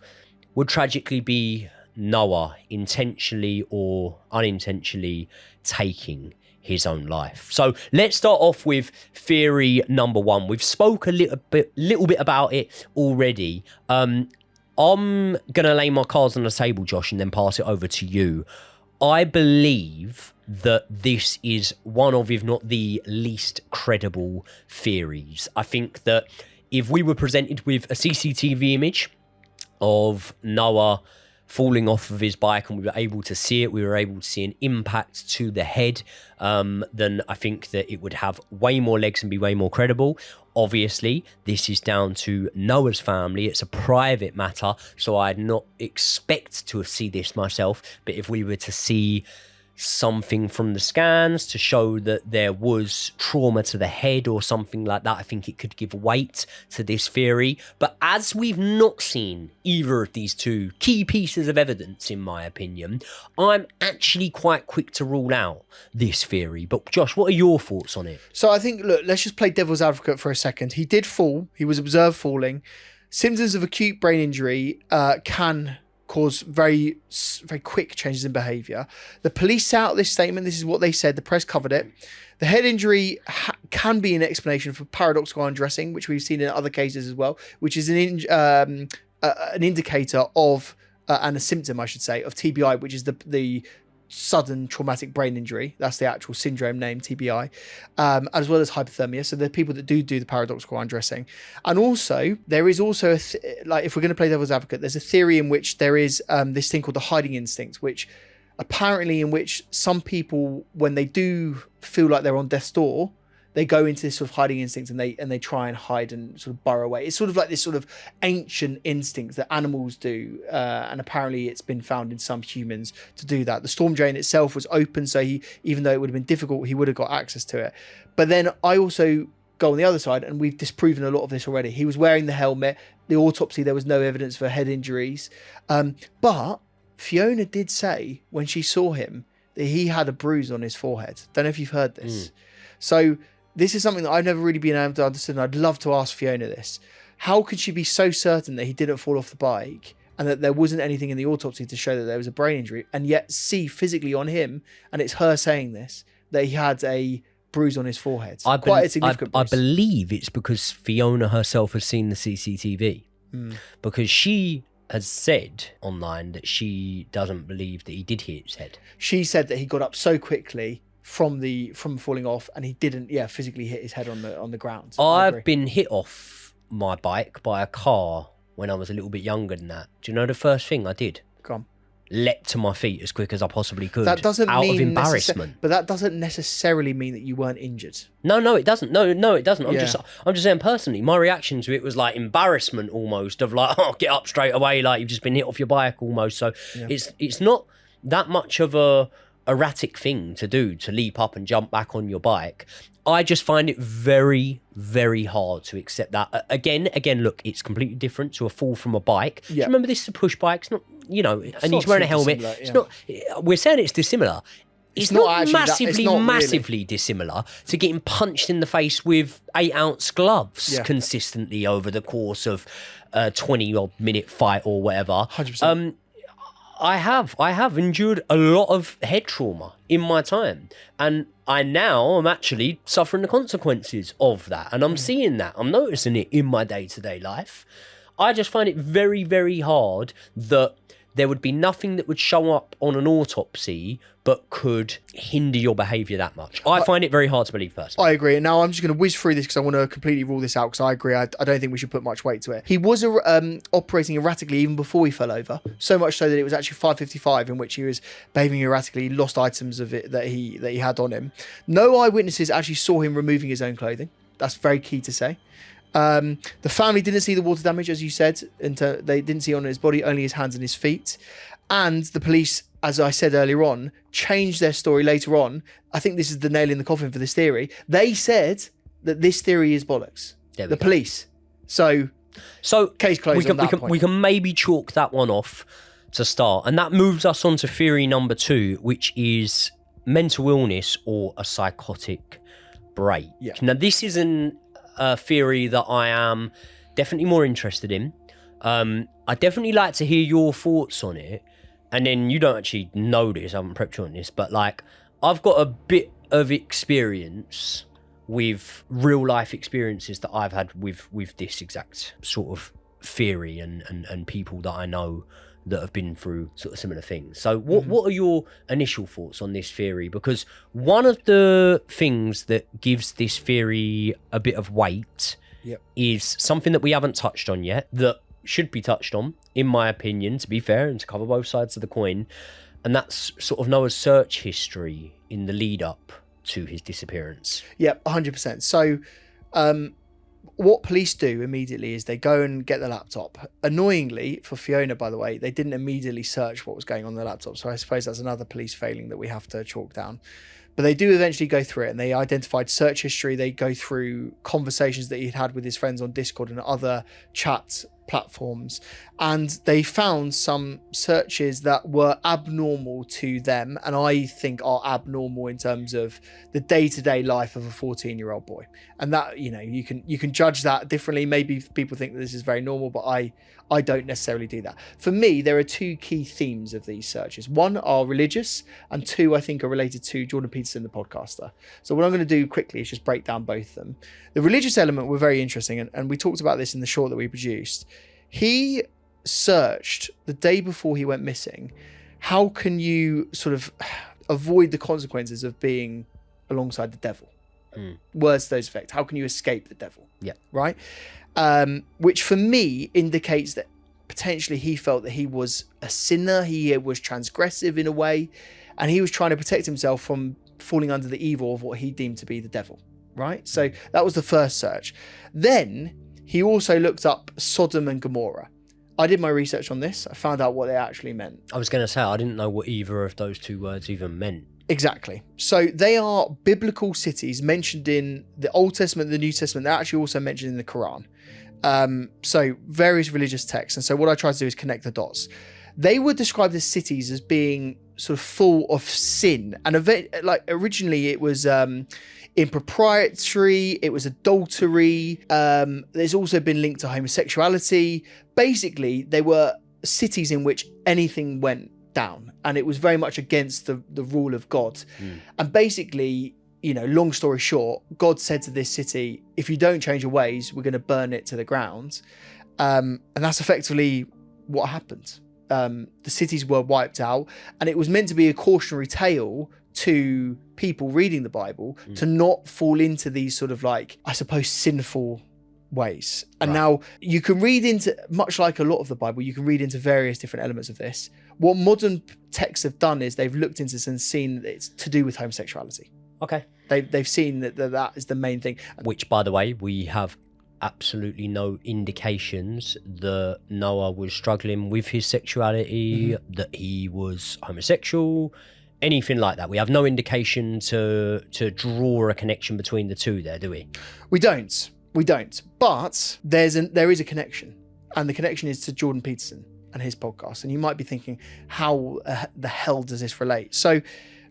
would tragically be Noah intentionally or unintentionally taking his own life. So let's start off with theory number 1. We've spoke a little bit about it already. I'm going to lay my cards on the table, Josh, and then pass it over to you. I believe that this is one of, if not the least credible theories. I think that if we were presented with a CCTV image of Noah falling off of his bike and we were able to see it, we were able to see an impact to the head, then I think that it would have way more legs and be way more credible. Obviously, this is down to Noah's family. It's a private matter, so I'd not expect to see this myself. But if we were to see something from the scans to show that there was trauma to the head or something like that, I think it could give weight to this theory. But as we've not seen either of these 2 key pieces of evidence, in my opinion, I'm actually quite quick to rule out this theory. But Josh, what are your thoughts on it? So I think, look, let's just play devil's advocate for a second. He did fall. He was observed falling. Symptoms of acute brain injury can cause very quick changes in behaviour. The police set out this statement. This is what they said. The press covered it. The head injury can be an explanation for paradoxical undressing, which we've seen in other cases as well, which is an indicator of, and a symptom, I should say, of TBI, which is the sudden traumatic brain injury. That's the actual syndrome name, TBI, as well as hypothermia. So the people that do the paradoxical undressing. And also, there is also, like, if we're going to play devil's advocate, there's a theory in which there is this thing called the hiding instinct, which apparently in which some people, when they do feel like they're on death's door, they go into this sort of hiding instinct and they try and hide and sort of burrow away. It's sort of like this sort of ancient instinct that animals do, and apparently it's been found in some humans to do that. The storm drain itself was open, so even though it would have been difficult, he would have got access to it. But then I also go on the other side, and we've disproven a lot of this already. He was wearing the helmet. The autopsy, there was no evidence for head injuries. But Fiona did say when she saw him that he had a bruise on his forehead. Don't know if you've heard this. So this is something that I've never really been able to understand. I'd love to ask Fiona this. How could she be so certain that he didn't fall off the bike and that there wasn't anything in the autopsy to show that there was a brain injury, and yet see physically on him, and it's her saying this, that he had a bruise on his forehead? Quite a significant bruise. I believe it's because Fiona herself has seen the CCTV. Because she has said online that she doesn't believe that he did hit his head. She said that he got up so quickly from falling off, and he didn't physically hit his head on the ground. I've been hit off my bike by a car when I was a little bit younger than that. Do you know the first thing I did? Go on. Leapt to my feet as quick as I possibly could. That doesn't out mean of embarrassment. But that doesn't necessarily mean that you weren't injured. No, it doesn't. No, it doesn't. I'm just saying personally, my reaction to it was like embarrassment almost, of like, oh, get up straight away, like you've just been hit off your bike almost. So it's not that much of a erratic thing to do, to leap up and jump back on your bike. I just find it very, very hard to accept that. Again, look, it's completely different to a fall from a bike. Do you remember this is a push bike? It's not, and he's wearing a helmet. It's not. We're saying it's dissimilar. It's not massively dissimilar to getting punched in the face with 8-ounce gloves consistently over the course of a 20-odd minute fight or whatever. 100%. I have endured a lot of head trauma in my time, and I now am actually suffering the consequences of that, and I'm seeing that. I'm noticing it in my day-to-day life. I just find it very, very hard that there would be nothing that would show up on an autopsy but could hinder your behaviour that much. I find it very hard to believe, personally. I agree. And now I'm just going to whiz through this because I want to completely rule this out, because I agree. I don't think we should put much weight to it. He was operating erratically even before he fell over, so much so that it was actually 5:55 in which he was behaving erratically. He lost items of it that he had on him. No eyewitnesses actually saw him removing his own clothing. That's very key to say. The family didn't see the water damage, as you said. They didn't see it on his body, only his hands and his feet. And the police, as I said earlier on, changed their story later on. I think this is the nail in the coffin for this theory. They said that this theory is bollocks. The police. So case closed on that point. We can maybe chalk that one off to start. And that moves us on to theory number 2, which is mental illness or a psychotic break. Yeah. Now, this is a theory that I am definitely more interested in. I definitely like to hear your thoughts on it. And then you don't actually know this, I haven't prepped you on this, but like, I've got a bit of experience with real life experiences that I've had with this exact sort of theory and people that I know that have been through sort of similar things. So what are your initial thoughts on this theory? Because one of the things that gives this theory a bit of weight is something that we haven't touched on yet, that should be touched on, in my opinion, to be fair, and to cover both sides of the coin. And that's sort of Noah's search history in the lead up to his disappearance. Yeah, 100%. So what police do immediately is they go and get the laptop. Annoyingly, for Fiona, by the way, they didn't immediately search what was going on the laptop. So I suppose that's another police failing that we have to chalk down. But they do eventually go through it, and they identified search history. They go through conversations that he'd had with his friends on Discord and other chat platforms, and they found some searches that were abnormal to them, and I think are abnormal in terms of the day-to-day life of a 14-year-old boy. And that, you can judge that differently. Maybe people think that this is very normal, but I don't necessarily do that. For me, there are 2 key themes of these searches. One are religious, and 2, I think, are related to Jordan Peterson, the podcaster. So what I'm going to do quickly is just break down both of them. The religious element were very interesting, and we talked about this in the short that we produced. He searched the day before he went missing. How can you sort of avoid the consequences of being alongside the devil? Words to those effects. How can you escape the devil? Yeah. Right? Which for me indicates that potentially he felt that he was a sinner, he was transgressive in a way, and he was trying to protect himself from falling under the evil of what he deemed to be the devil, right? So that was the first search. Then he also looked up Sodom and Gomorrah. I did my research on this. I found out what they actually meant. I was going to say, I didn't know what either of those 2 words even meant. Exactly. So they are biblical cities mentioned in the Old Testament, the New Testament. They're actually also mentioned in the Quran. So various religious texts. And so what I try to do is connect the dots. They were described as cities as being sort of full of sin. And originally it was impropriety, it was adultery. There's also been linked to homosexuality. Basically, they were cities in which anything went down, and it was very much against the rule of God. And basically, long story short, God said to this city, if you don't change your ways, we're going to burn it to the ground. And that's effectively what happened. The cities were wiped out, and it was meant to be a cautionary tale to people reading the Bible to not fall into these sort of sinful ways. And now you can read into, much like a lot of the Bible, you can read into various different elements of this. What modern texts have done is they've looked into this and seen that it's to do with homosexuality. Okay. They've seen that is the main thing. Which, by the way, we have absolutely no indications that Noah was struggling with his sexuality, that he was homosexual, anything like that. We have no indication to draw a connection between the two there, do we? We don't. But there is a connection, and the connection is to Jordan Peterson and his podcast. And you might be thinking, how the hell does this relate? So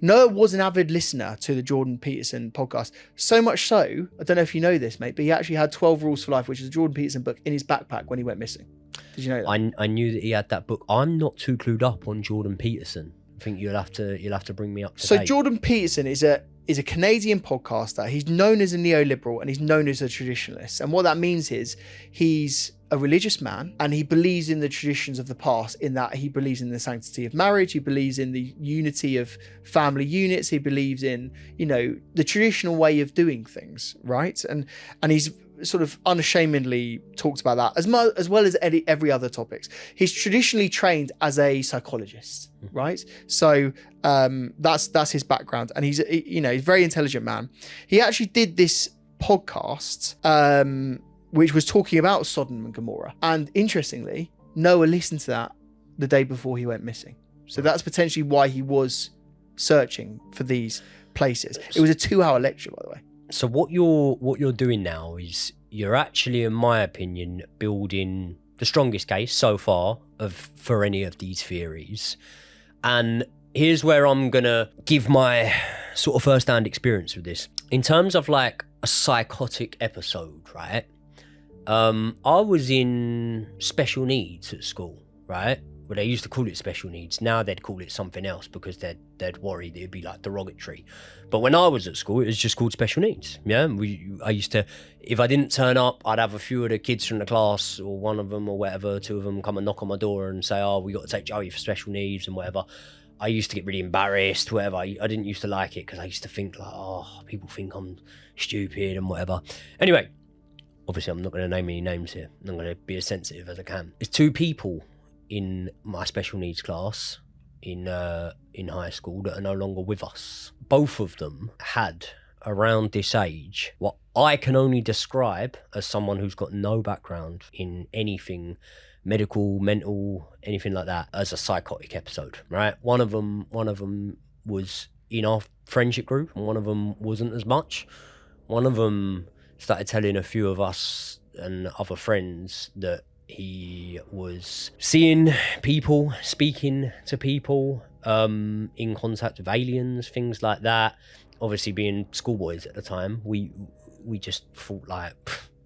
Noah was an avid listener to the Jordan Peterson podcast. So much so, I don't know if you know this, mate, but he actually had 12 Rules for Life, which is a Jordan Peterson book, in his backpack when he went missing. Did you know that? I knew that he had that book. I'm not too clued up on Jordan Peterson. I think you'll have to bring me up to date. So Jordan Peterson is a Canadian podcaster. He's known as a neoliberal and he's known as a traditionalist. And what that means is he's a religious man and he believes in the traditions of the past, in that he believes in the sanctity of marriage. He believes in the unity of family units. He believes in, the traditional way of doing things, right? And he's sort of unashamedly talked about that as well as every other topics. He's traditionally trained as a psychologist, right? So that's his background, and he's a very intelligent man. He actually did this podcast which was talking about Sodom and Gomorrah, and interestingly, Noah listened to that the day before he went missing. So that's potentially why he was searching for these places. It was a 2-hour lecture, by the way. So what you're doing now is you're actually, in my opinion, building the strongest case so far for any of these theories. And here's where I'm gonna give my sort of first-hand experience with this. In terms of like a psychotic episode, right? I was in special needs at school, right? Well, they used to call it special needs. Now they'd call it something else because they'd worry that it'd be like derogatory. But when I was at school, it was just called special needs. Yeah, I used to, if I didn't turn up, I'd have a few of the kids from the class, or one of them or whatever, 2 of them come and knock on my door and say, "Oh, we got to take Joey for special needs," and whatever. I used to get really embarrassed, whatever. I didn't used to like it because I used to think like, oh, people think I'm stupid and whatever. Anyway, obviously I'm not going to name any names here. I'm going to be as sensitive as I can. There's 2 people in my special needs class in high school that are no longer with us. Both of them had, around this age, what I can only describe as someone who's got no background in anything medical, mental, anything like that, as a psychotic episode, right? One of them was in our friendship group and one of them wasn't as much. One of them started telling a few of us and other friends that he was seeing people, speaking to people, in contact with aliens, things like that. Obviously, being schoolboys at the time, we just thought like,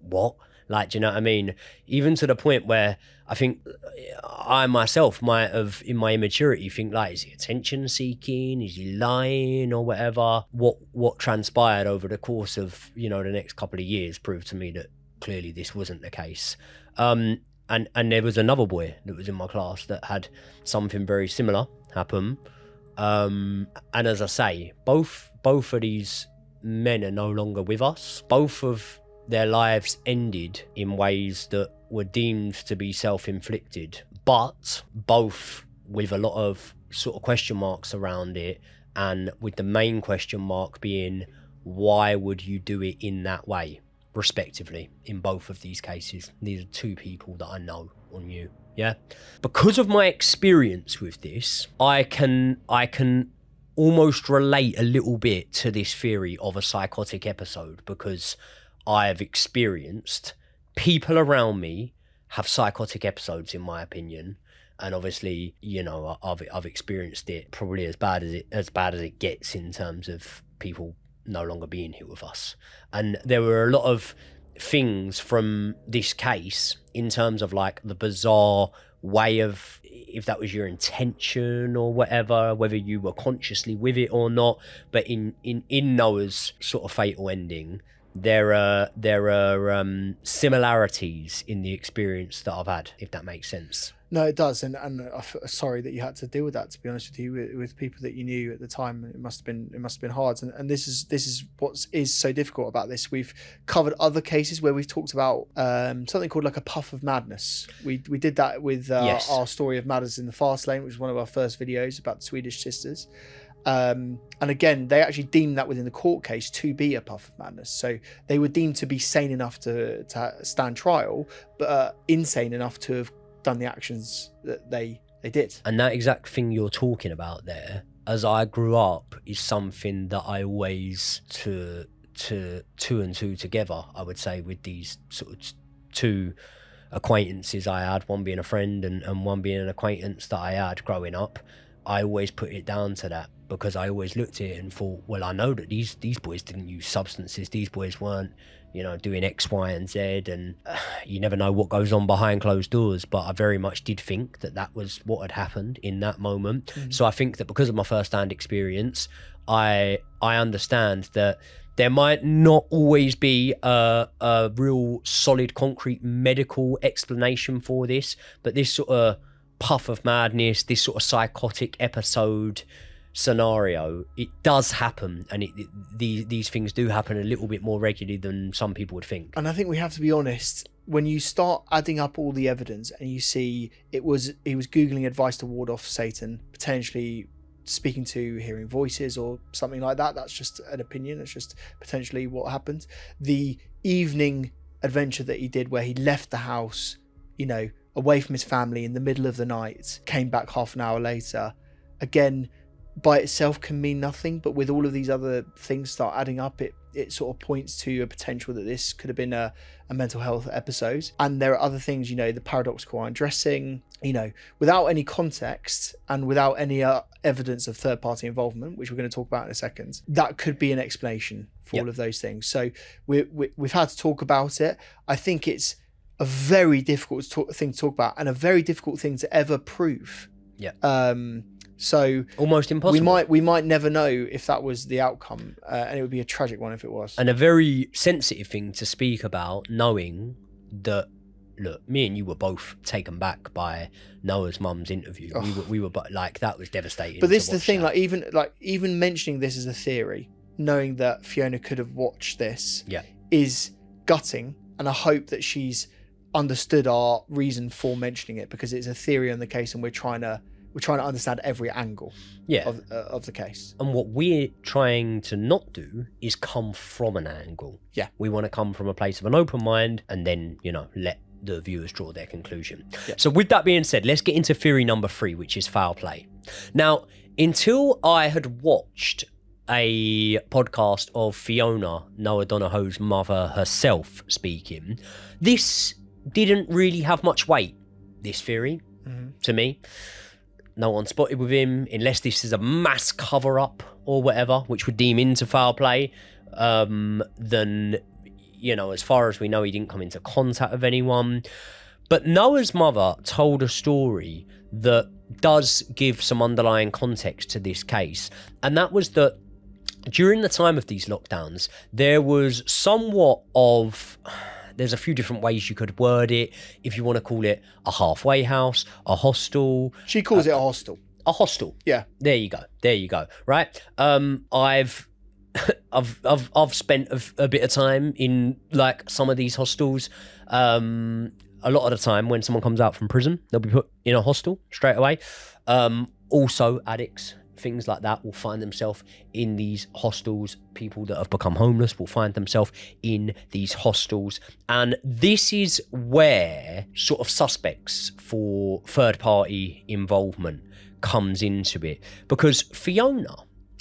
what? Like, do you know what I mean? Even to the point where I think I myself might have, in my immaturity, think like, is he attention seeking? Is he lying or whatever? What transpired over the course of, the next couple of years proved to me that clearly this wasn't the case. And there was another boy that was in my class that had something very similar happen. And as I say, both of these men are no longer with us. Both of their lives ended in ways that were deemed to be self-inflicted, but both with a lot of sort of question marks around it, and with the main question mark being, why would you do it in that way? Respectively, in both of these cases. These are 2 people that I know or knew. Yeah, because of my experience with this, I can almost relate a little bit to this theory of a psychotic episode, because I've experienced people around me have psychotic episodes, in my opinion, and obviously, I've experienced it probably as bad as it gets in terms of people no longer being here with us. And there were a lot of things from this case in terms of like the bizarre way of, if that was your intention or whatever, whether you were consciously with it or not, but in Noah's sort of fatal ending, there are similarities in the experience that I've had, if that makes sense. No, it does, and I'm sorry that you had to deal with that. To be honest with you, with people that you knew at the time, it must have been hard. And this is what is so difficult about this. We've covered other cases where we've talked about something called like a puff of madness. We did that with yes. Our story of Matters in the Fast Lane, which was one of our first videos about the Swedish sisters. And again, they actually deemed that within the court case to be a puff of madness. So they were deemed to be sane enough to stand trial, but insane enough to have done the actions that they did. And that exact thing you're talking about there as I grew up is something that I always to two and two together, I would say, with these sort of two acquaintances I had, one being a friend and one being an acquaintance that I had growing up. I always put it down to that, because I always looked at it and thought, well, I know that these boys didn't use substances. These boys weren't, doing X, Y, and Z, and you never know what goes on behind closed doors. But I very much did think that was what had happened in that moment. Mm-hmm. So I think that because of my first-hand experience, I understand that there might not always be a real solid, concrete medical explanation for this, but this sort of puff of madness, this sort of psychotic episode scenario, it does happen, and these things do happen a little bit more regularly than some people would think. And I think we have to be honest, when you start adding up all the evidence and you see he was Googling advice to ward off Satan, potentially speaking to hearing voices or something like that, that's just an opinion, it's just potentially what happened. The evening adventure that he did where he left the house, away from his family in the middle of the night, came back half an hour later, again, by itself can mean nothing, but with all of these other things start adding up, it sort of points to a potential that this could have been a mental health episode. And there are other things, the paradoxical undressing, without any context and without any evidence of third-party involvement, which we're going to talk about in a second, that could be an explanation for all of those things. So we've had to talk about it. I think it's a very difficult thing to talk about and a very difficult thing to ever prove. Yeah. So almost impossible. We might never know if that was the outcome, and it would be a tragic one if it was. And a very sensitive thing to speak about, knowing that, look, me and you were both taken back by Noah's mum's interview. Oh. We were like, that was devastating. But this is the thing, even mentioning this as a theory, knowing that Fiona could have watched this, is gutting, and I hope that she's understood our reason for mentioning it, because it's a theory on the case, and we're trying to understand every angle of the case. And what we're trying to not do is come from an angle. Yeah. We want to come from a place of an open mind and then, let the viewers draw their conclusion. Yeah. So with that being said, let's get into theory number 3, which is foul play. Now, until I had watched a podcast of Fiona, Noah Donohoe's mother herself, speaking, this didn't really have much weight, this theory, to me. No one spotted with him, unless this is a mass cover-up or whatever, which would deem into foul play. Then, as far as we know, he didn't come into contact with anyone. But Noah's mother told a story that does give some underlying context to this case. And that was that during the time of these lockdowns, there was somewhat of... There's a few different ways you could word it. If you want to call it a halfway house, a hostel. She calls it a hostel. A hostel. Yeah. There you go. Right. I've spent a bit of time in like some of these hostels. A lot of the time when someone comes out from prison, they'll be put in a hostel straight away. Also addicts, things like that will find themselves in these hostels. People that have become homeless will find themselves in these hostels. And this is where sort of suspects for third-party involvement comes into it. Because Fiona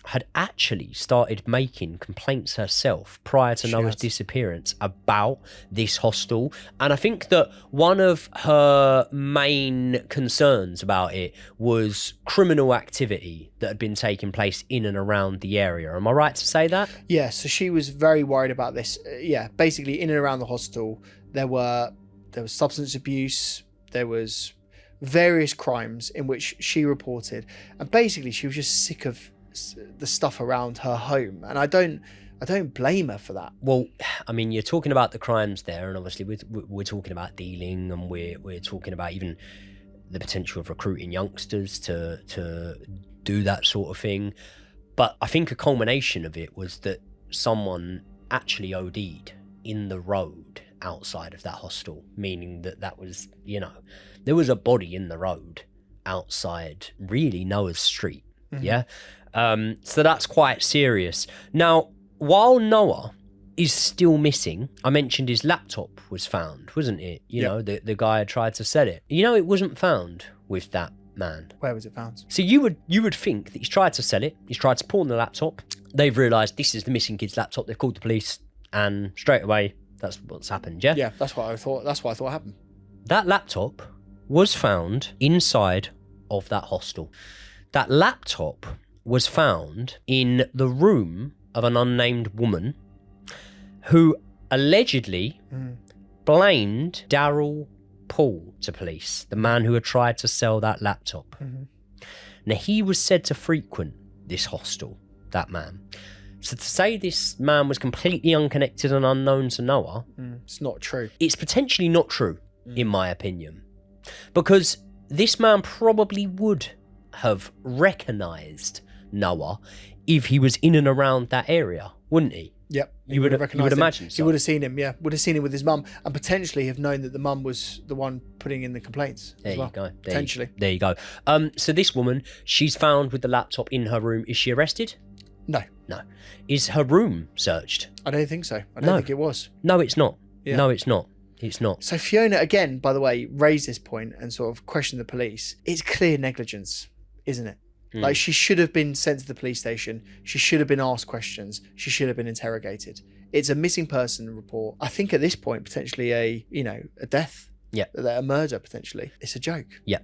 had actually started making complaints herself prior to Noah's disappearance about this hostel. And I think that one of her main concerns about it was criminal activity that had been taking place in and around the area. Am I right to say that? Yeah, so she was very worried about this. Basically in and around the hostel, there was substance abuse, there was various crimes in which she reported. And basically she was just sick of the stuff around her home, and I don't blame her for that. Well, I mean, you're talking about the crimes there, and obviously we're talking about dealing, and we're talking about even the potential of recruiting youngsters to do that sort of thing. But I think a culmination of it was that someone actually OD'd in the road outside of that hostel, meaning that was, there was a body in the road outside really Noah's street. Mm-hmm. Yeah. So that's quite serious. Now, while Noah is still missing, I mentioned his laptop was found, wasn't it? You know, the guy had tried to sell it. It wasn't found with that man. Where was it found? So you would think that he's tried to sell it. He's tried to pawn the laptop. They've realised this is the missing kid's laptop. They've called the police, and straight away, that's what's happened. Yeah. Yeah, that's what I thought. That's what I thought happened. That laptop was found inside of that hostel. That laptop was found in the room of an unnamed woman who allegedly blamed Daryl Paul to police, the man who had tried to sell that laptop. Now, he was said to frequent this hostel, that man. So to say this man was completely unconnected and unknown to Noah, it's not true. It's potentially not true, in my opinion, because this man probably would have recognised Noah if he was in and around that area, wouldn't he? Yep. You would imagine so. He would have seen him, yeah. Would have seen him with his mum, and potentially have known that the mum was the one putting in the complaints. There you go. Potentially. There you go. So this woman, she's found with the laptop in her room. Is she arrested? No. No. Is her room searched? I don't think so. I don't think it was. No, it's not. Yeah. No, it's not. It's not. So Fiona, again, by the way, raised this point and sort of questioned the police. It's clear negligence, isn't it? Like, she should have been sent to the police station. She should have been asked questions. She should have been interrogated. It's a missing person report. I think at this point, potentially a death. Yeah. A murder, potentially. It's a joke. Yeah.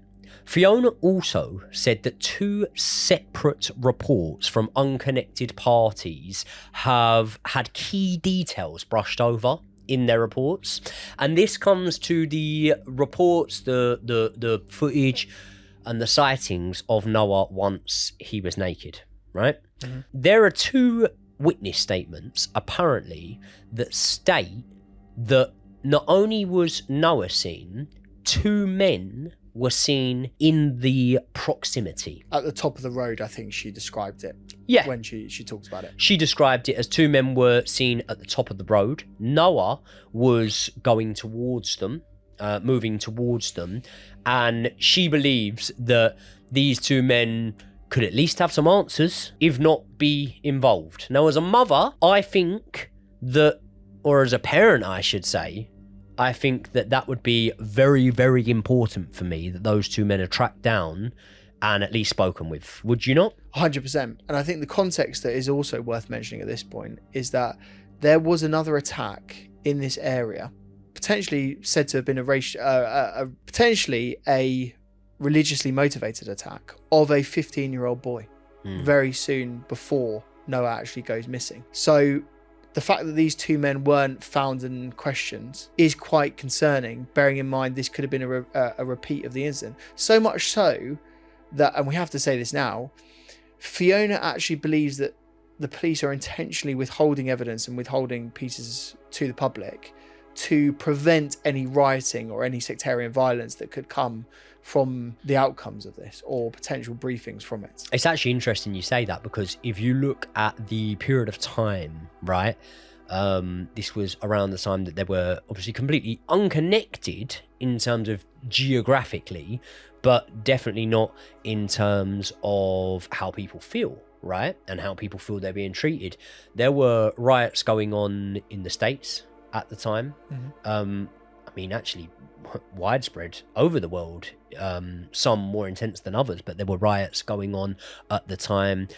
Fiona also said that 2 separate reports from unconnected parties have had key details brushed over in their reports. And this comes to the reports, the footage and the sightings of Noah once he was naked, right? There are 2 witness statements, apparently, that state that not only was Noah seen, 2 men were seen in the proximity. At the top of the road, I think she described it. Yeah. When she talks about it. She described it as 2 men were seen at the top of the road. Noah was going towards them, moving towards them, and she believes that these 2 men could at least have some answers, if not be involved. Now, as a mother, I think that, or as a parent, I should say, I think that that would be very, very important for me, that those 2 men are tracked down and at least spoken with. Would you not? 100%. And I think the context that is also worth mentioning at this point is that there was another attack in this area, potentially said to have been potentially a religiously motivated attack of a 15-year-old boy very soon before Noah actually goes missing. So the fact that these 2 men weren't found and questioned is quite concerning, bearing in mind this could have been a repeat of the incident. So much so that, and we have to say this now, Fiona actually believes that the police are intentionally withholding evidence and withholding pieces to the public to prevent any rioting or any sectarian violence that could come from the outcomes of this, or potential briefings from it. It's actually interesting you say that, because if you look at the period of time, right, this was around the time that they were obviously completely unconnected in terms of geographically, but definitely not in terms of how people feel, right, and how people feel they're being treated. There were riots going on in the States at the time. I mean, actually widespread over the world, some more intense than others, but there were riots going on at the time.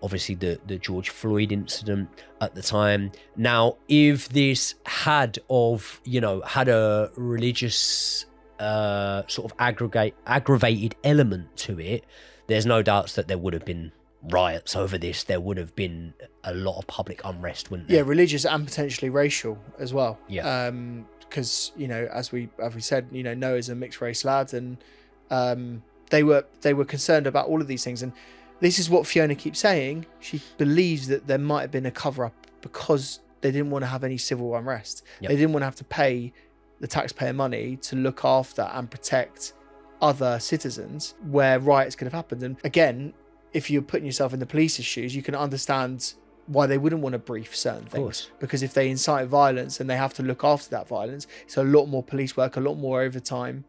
Obviously the George Floyd incident at the time. Now, if this had a religious sort of aggravated element to it, there's no doubts that there would have been riots over this. There would have been a lot of public unrest, wouldn't there? Yeah, religious and potentially racial as well. Yeah. Because as we said, Noah's a mixed race lad, and they were concerned about all of these things. And this is what Fiona keeps saying. She believes that there might have been a cover up because they didn't want to have any civil unrest. Yep. They didn't want to have to pay the taxpayer money to look after and protect other citizens where riots could have happened. And again, if you're putting yourself in the police's shoes, you can understand why they wouldn't want to brief certain things, because if they incite violence and they have to look after that violence, it's a lot more police work, a lot more overtime.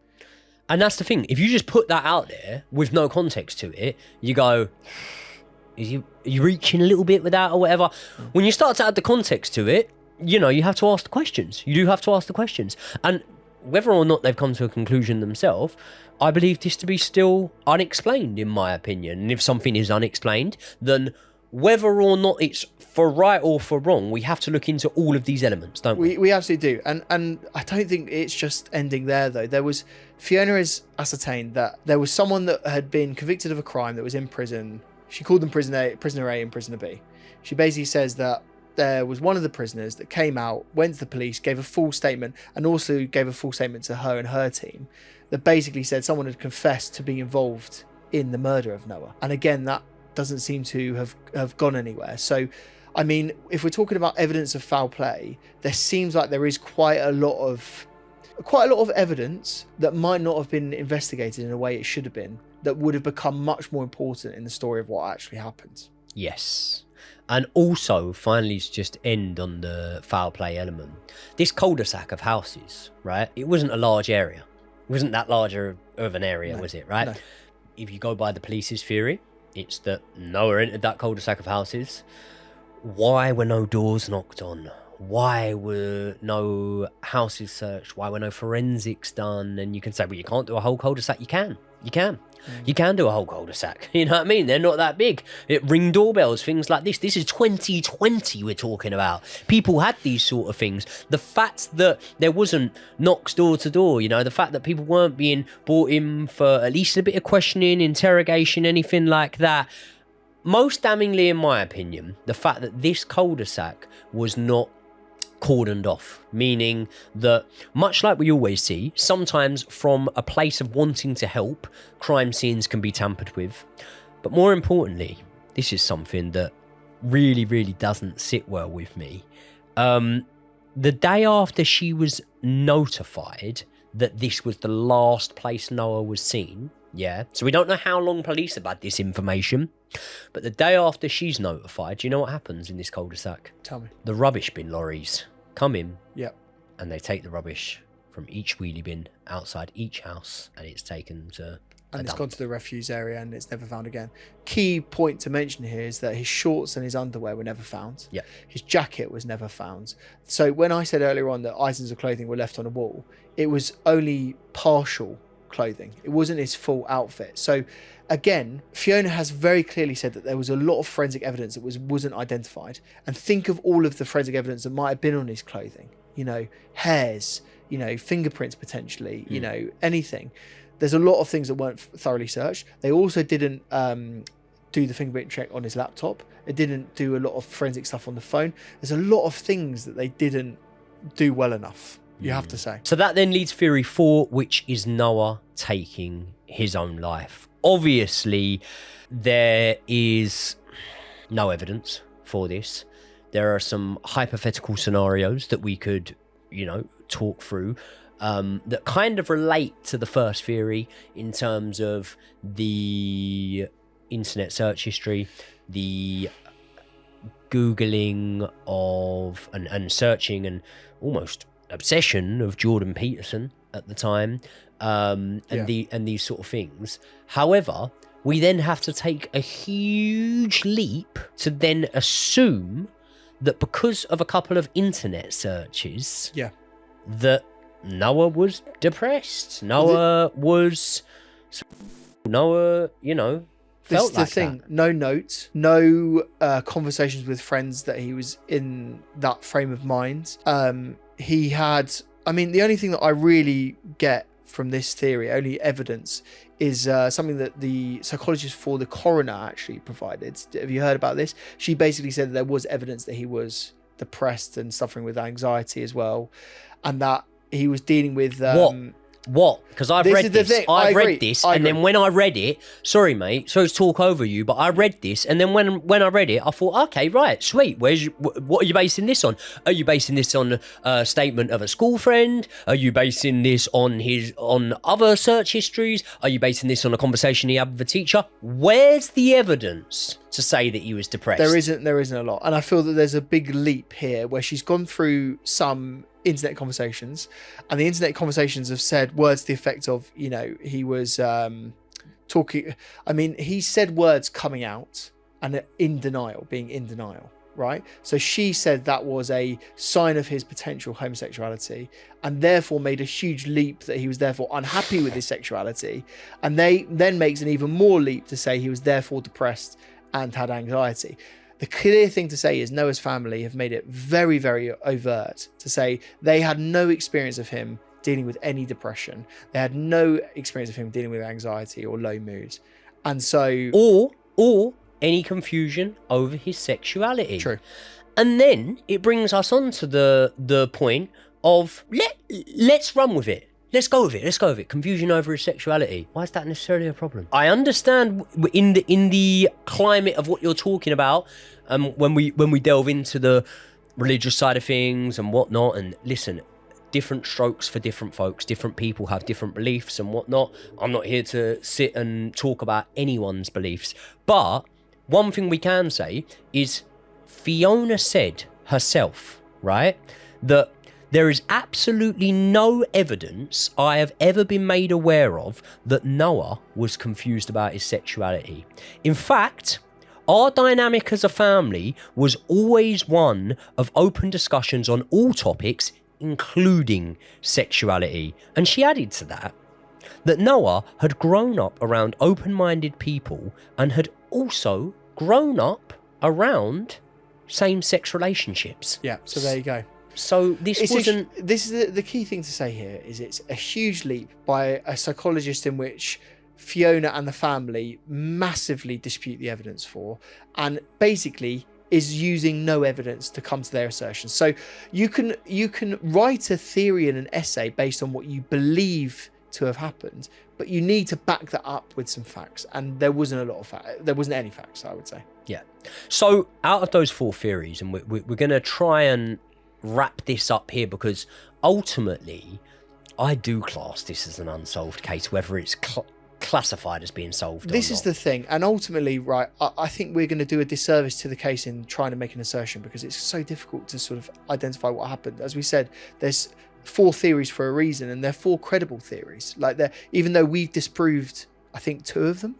And that's the thing. If you just put that out there with no context to it, you go, are you reaching a little bit with that or whatever? When you start to add the context to it, you have to ask the questions. You do have to ask the questions. And whether or not they've come to a conclusion themselves, I believe this to be still unexplained, in my opinion. And if something is unexplained, then whether or not it's for right or for wrong, we have to look into all of these elements, don't we? We absolutely do. And I don't think it's just ending there, though. Fiona has ascertained that there was someone that had been convicted of a crime that was in prison. She called them prisoner A and prisoner B. She basically says that there was one of the prisoners that came out, went to the police, gave a full statement, and also gave a full statement to her and her team that basically said someone had confessed to being involved in the murder of Noah. And again, that doesn't seem to have gone anywhere. So, I mean, if we're talking about evidence of foul play, there seems like there is quite a lot of evidence that might not have been investigated in a way it should have been, that would have become much more important in the story of what actually happened. Yes. And also, finally, to just end on the foul play element, this cul-de-sac of houses, right? It wasn't a large area. It wasn't that large of an area, was it, right? No. If you go by the police's theory, it's that Noah entered that cul-de-sac of houses. Why were no doors knocked on? Why were no houses searched? Why were no forensics done? And you can say, well, you can't do a whole cul-de-sac. You can. You can do a whole cul-de-sac. You know what I mean? They're not that big. Ring doorbells, things like this. This is 2020 we're talking about. People had these sort of things. The fact that there wasn't knocks door to door, the fact that people weren't being brought in for at least a bit of questioning, interrogation, anything like that. Most damningly, in my opinion, the fact that this cul-de-sac was not cordoned off, meaning that, much like we always see, sometimes from a place of wanting to help, crime scenes can be tampered with. But more importantly, this is something that really, really doesn't sit well with me. The day after she was notified that this was the last place Noah was seen, so we don't know how long police have had this information, but the day after she's notified, do you know what happens in this cul-de-sac? Tell me. The rubbish bin lorries come in, and they take the rubbish from each wheelie bin outside each house, and it's taken to and it's gone to the refuse area, and it's never found again. Key point to mention here is that his shorts and his underwear were never found. His jacket was never found. So when I said earlier on that items of clothing were left on a wall, it was only partial clothing. It wasn't his full outfit. So again, Fiona has very clearly said that there was a lot of forensic evidence that wasn't identified. And think of all of the forensic evidence that might have been on his clothing. Hairs, fingerprints potentially, anything. There's a lot of things that weren't thoroughly searched. They also didn't do the fingerprint check on his laptop. It didn't do a lot of forensic stuff on the phone. There's a lot of things that they didn't do well enough, you have to say. So that then leads theory 4, which is Noah taking his own life. Obviously, there is no evidence for this. There are some hypothetical scenarios that we could, talk through that kind of relate to the first theory in terms of the internet search history, the Googling of and searching and almost obsession of Jordan Peterson at the time, and these sort of things. However, we then have to take a huge leap to then assume that because of a couple of internet searches, that Noah was depressed. Noah, felt this is the like thing. that. No notes, no conversations with friends that he was in that frame of mind. He had, the only thing that I really get from this theory, only evidence, is something that the psychologist for the coroner actually provided. Have you heard about this? She basically said that there was evidence that he was depressed and suffering with anxiety as well, and that he was dealing with What? Because I've read this. I've read this, and then when I read it, sorry, mate, sorry to talk over you, but I read this, and then when I read it, I thought, okay, right, sweet. What are you basing this on? Are you basing this on a statement of a school friend? Are you basing this on other search histories? Are you basing this on a conversation he had with a teacher? Where's the evidence to say that he was depressed? There isn't a lot, and I feel that there's a big leap here where she's gone through some internet conversations, and the internet conversations have said words to the effect of, he was talking, he said words coming out and being in denial. right? So she said that was a sign of his potential homosexuality, and therefore made a huge leap that he was therefore unhappy with his sexuality. And they then makes an even more leap to say he was therefore depressed and had anxiety. The clear thing to say is Noah's family have made it very, very overt to say they had no experience of him dealing with any depression. They had no experience of him dealing with anxiety or low moods. And so... Or any confusion over his sexuality. True. And then it brings us on to the point of let's run with it. Let's go with it. Confusion over his sexuality. Why is that necessarily a problem? I understand in the climate of what you're talking about, when we delve into the religious side of things and whatnot, and listen, different strokes for different folks. Different people have different beliefs and whatnot. I'm not here to sit and talk about anyone's beliefs. But one thing we can say is Fiona said herself, right, that there is absolutely no evidence I have ever been made aware of that Noah was confused about his sexuality. In fact, our dynamic as a family was always one of open discussions on all topics, including sexuality. And she added to that Noah had grown up around open-minded people and had also grown up around same-sex relationships. Yeah, so there you go. So this wasn't... This is the key thing to say here, is it's a huge leap by a psychologist in which Fiona and the family massively dispute the evidence for, and basically is using no evidence to come to their assertions. So you can write a theory and an essay based on what you believe to have happened, but you need to back that up with some facts, and there wasn't a lot of facts. There wasn't any facts, I would say. Yeah. So out of those four theories, and we're going to try and wrap this up here, because ultimately I do class this as an unsolved case, whether it's classified as being solved or not. This is the thing, and ultimately, right, I think we're going to do a disservice to the case in trying to make an assertion, because it's so difficult to sort of identify what happened. As we said, there's four theories for a reason, and they're four credible theories. Like, they're, even though we've disproved, I think, two of them.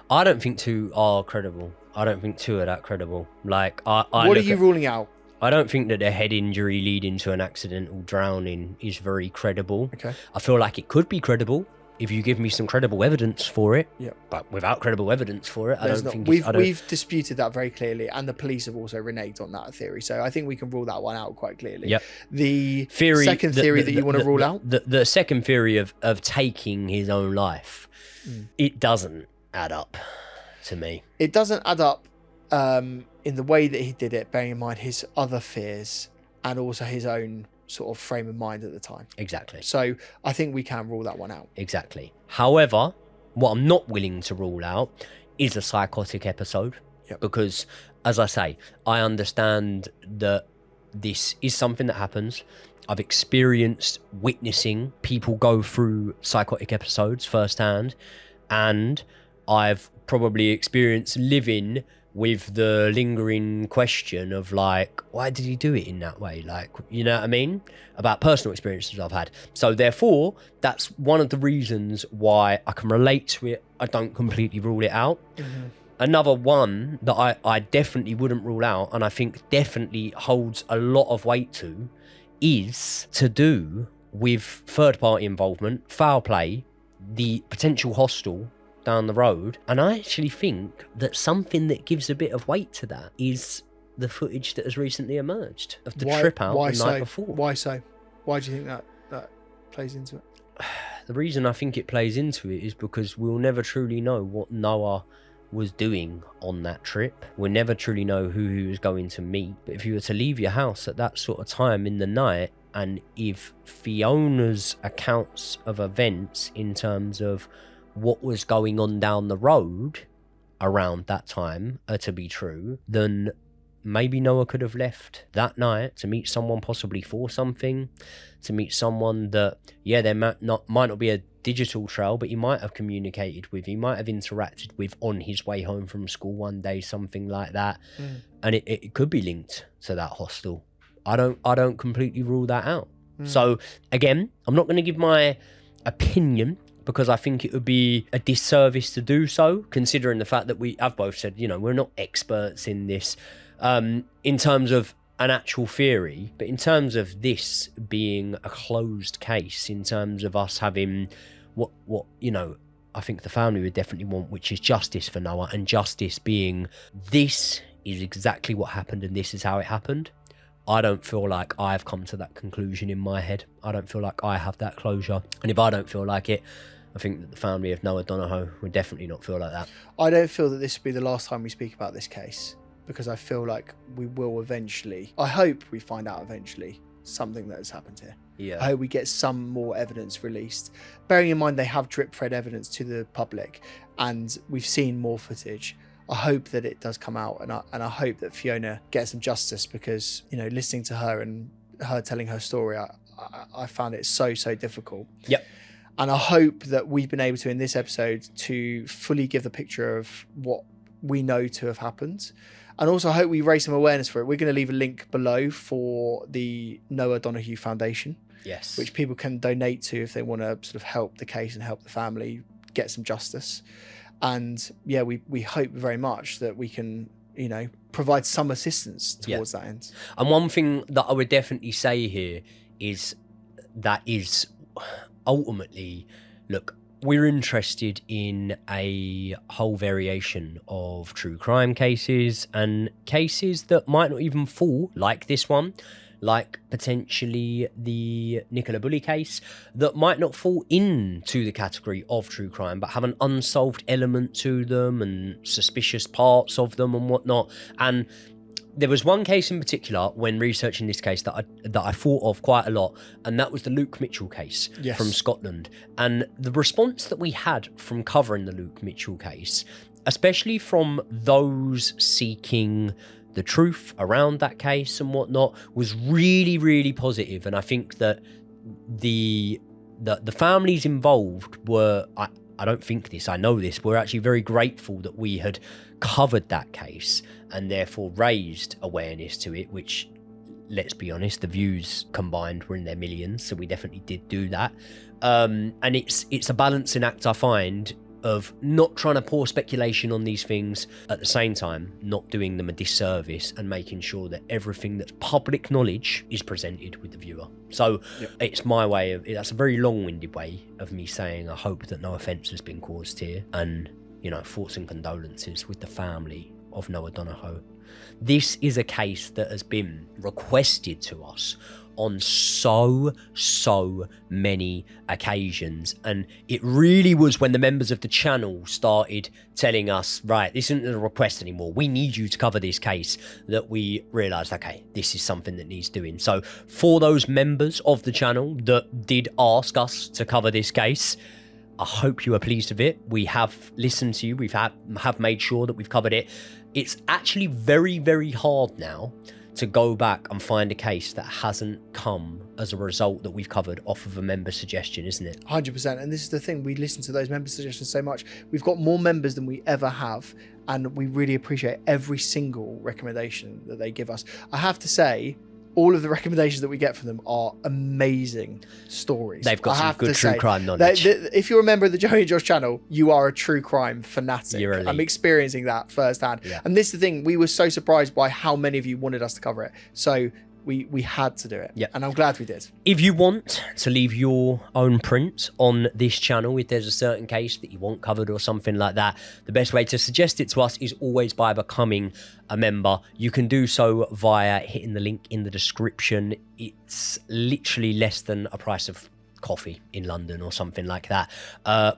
I don't think two are credible. I don't think two are that credible. Like, what are you ruling out? I don't think that the head injury leading to an accidental drowning is very credible. Okay. I feel like it could be credible if you give me some credible evidence for it. Yeah. But without credible evidence for it, we've disputed that very clearly, and the police have also reneged on that theory. So I think we can rule that one out quite clearly. Yep. The second theory that you want to rule out? The second theory of taking his own life, it doesn't add up to me. It doesn't add up in the way that he did it, bearing in mind his other fears and also his own sort of frame of mind at the time. Exactly. So I think we can rule that one out. Exactly. However, what I'm not willing to rule out is a psychotic episode. Yep. Because, as I say, I understand that this is something that happens. I've experienced witnessing people go through psychotic episodes firsthand, and I've probably experienced living with the lingering question of, like, why did he do it in that way? Like, you know what I mean? About personal experiences I've had. So therefore, that's one of the reasons why I can relate to it. I don't completely rule it out. Mm-hmm. Another one that I definitely wouldn't rule out, and I think definitely holds a lot of weight to, is to do with third-party involvement, foul play, the potential hostel down the road. And I actually think that something that gives a bit of weight to that is the footage that has recently emerged of the trip out the night before. Why so? Why do you think that plays into it? The reason I think it plays into it is because we'll never truly know what Noah was doing on that trip. We'll never truly know who he was going to meet. But if you were to leave your house at that sort of time in the night, and if Fiona's accounts of events in terms of what was going on down the road around that time are to be true, then maybe Noah could have left that night to meet someone possibly for something, to meet someone that, yeah, there might not be a digital trail, but he might have communicated with, he might have interacted with on his way home from school one day, something like that. And it could be linked to that hostel. I don't completely rule that out. So again, I'm not going to give my opinion, because I think it would be a disservice to do so, considering the fact that we have both said, you know, we're not experts in this. in terms of an actual theory, but in terms of this being a closed case, in terms of us having what I think the family would definitely want, which is justice for Noah, and justice being this is exactly what happened and this is how it happened. I don't feel like I've come to that conclusion in my head. I don't feel like I have that closure. And if I don't feel like it, I think that the family of Noah Donohoe would definitely not feel like that. I don't feel that this will be the last time we speak about this case, because I feel like we will eventually, I hope we find out eventually something that has happened here. Yeah. I hope we get some more evidence released. Bearing in mind they have drip fed evidence to the public and we've seen more footage. I hope that it does come out, and I hope that Fiona gets some justice, because, you know, listening to her and her telling her story, I found it so difficult. Yep. And I hope that we've been able to, in this episode, to fully give the picture of what we know to have happened. And also I hope we raise some awareness for it. We're going to leave a link below for the Noah Donohoe Foundation. Yes. Which people can donate to if they want to sort of help the case and help the family get some justice. And yeah, we hope very much that we can, you know, provide some assistance towards that end. And one thing that I would definitely say here is ultimately, look, we're interested in a whole variation of true crime cases and cases that might not even fall, like this one, like potentially the Nicola Bulley case, that might not fall into the category of true crime, but have an unsolved element to them and suspicious parts of them and whatnot. And there was one case in particular when researching this case that I thought of quite a lot, and that was the Luke Mitchell case from Scotland. And the response that we had from covering the Luke Mitchell case, especially from those seeking the truth around that case and whatnot, was really positive. And I think that the families involved were, I don't think this, I know this, we're actually very grateful that we had covered that case and therefore raised awareness to it, which, let's be honest, the views combined were in their millions, so we definitely did do that. And it's a balancing act, I find, of not trying to pour speculation on these things, at the same time not doing them a disservice and making sure that everything that's public knowledge is presented with the viewer. So it's my way of, that's a very long-winded way of me saying I hope that no offence has been caused here, and, you know, thoughts and condolences with the family of Noah Donohoe. This is a case that has been requested to us on so many occasions, and it really was when the members of the channel started telling us, right, this isn't a request anymore, we need you to cover this case, that we realized, okay, this is something that needs doing. So for those members of the channel that did ask us to cover this case, I hope you are pleased with it. We have listened to you, we have made sure that we've covered it. It's actually very hard now to go back and find a case that hasn't come as a result that we've covered off of a member suggestion, isn't it? 100%. And this is the thing, we listen to those member suggestions so much. We've got more members than we ever have, and we really appreciate every single recommendation that they give us. I have to say, all of the recommendations that we get from them are amazing stories. They've got some good true crime knowledge. If you're a member of the Joey and Josh channel, you are a true crime fanatic. You're elite. I'm experiencing that firsthand. Yeah. And this is the thing, we were so surprised by how many of you wanted us to cover it. So we had to do it. Yeah. And I'm glad we did. If you want to leave your own print on this channel, if there's a certain case that you want covered or something like that, the best way to suggest it to us is always by becoming a member. You can do so via hitting the link in the description. It's literally less than a price of coffee in London or something like that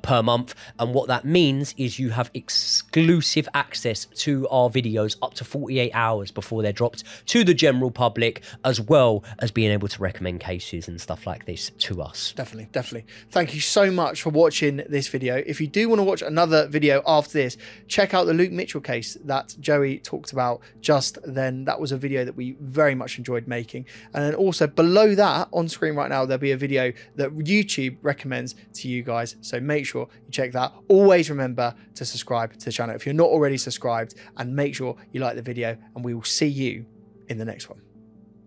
per month. And what that means is you have exclusive access to our videos up to 48 hours before they're dropped to the general public, as well as being able to recommend cases and stuff like this to us. Definitely. Thank you so much for watching this video. If you do want to watch another video after this, check out the Luke Mitchell case that Joey talked about just then. That was a video that we very much enjoyed making. And then also below that, on screen right now, there'll be a video that YouTube recommends to you guys, so make sure you check that. Always remember to subscribe to the channel if you're not already subscribed, and make sure you like the video, and we will see you in the next one.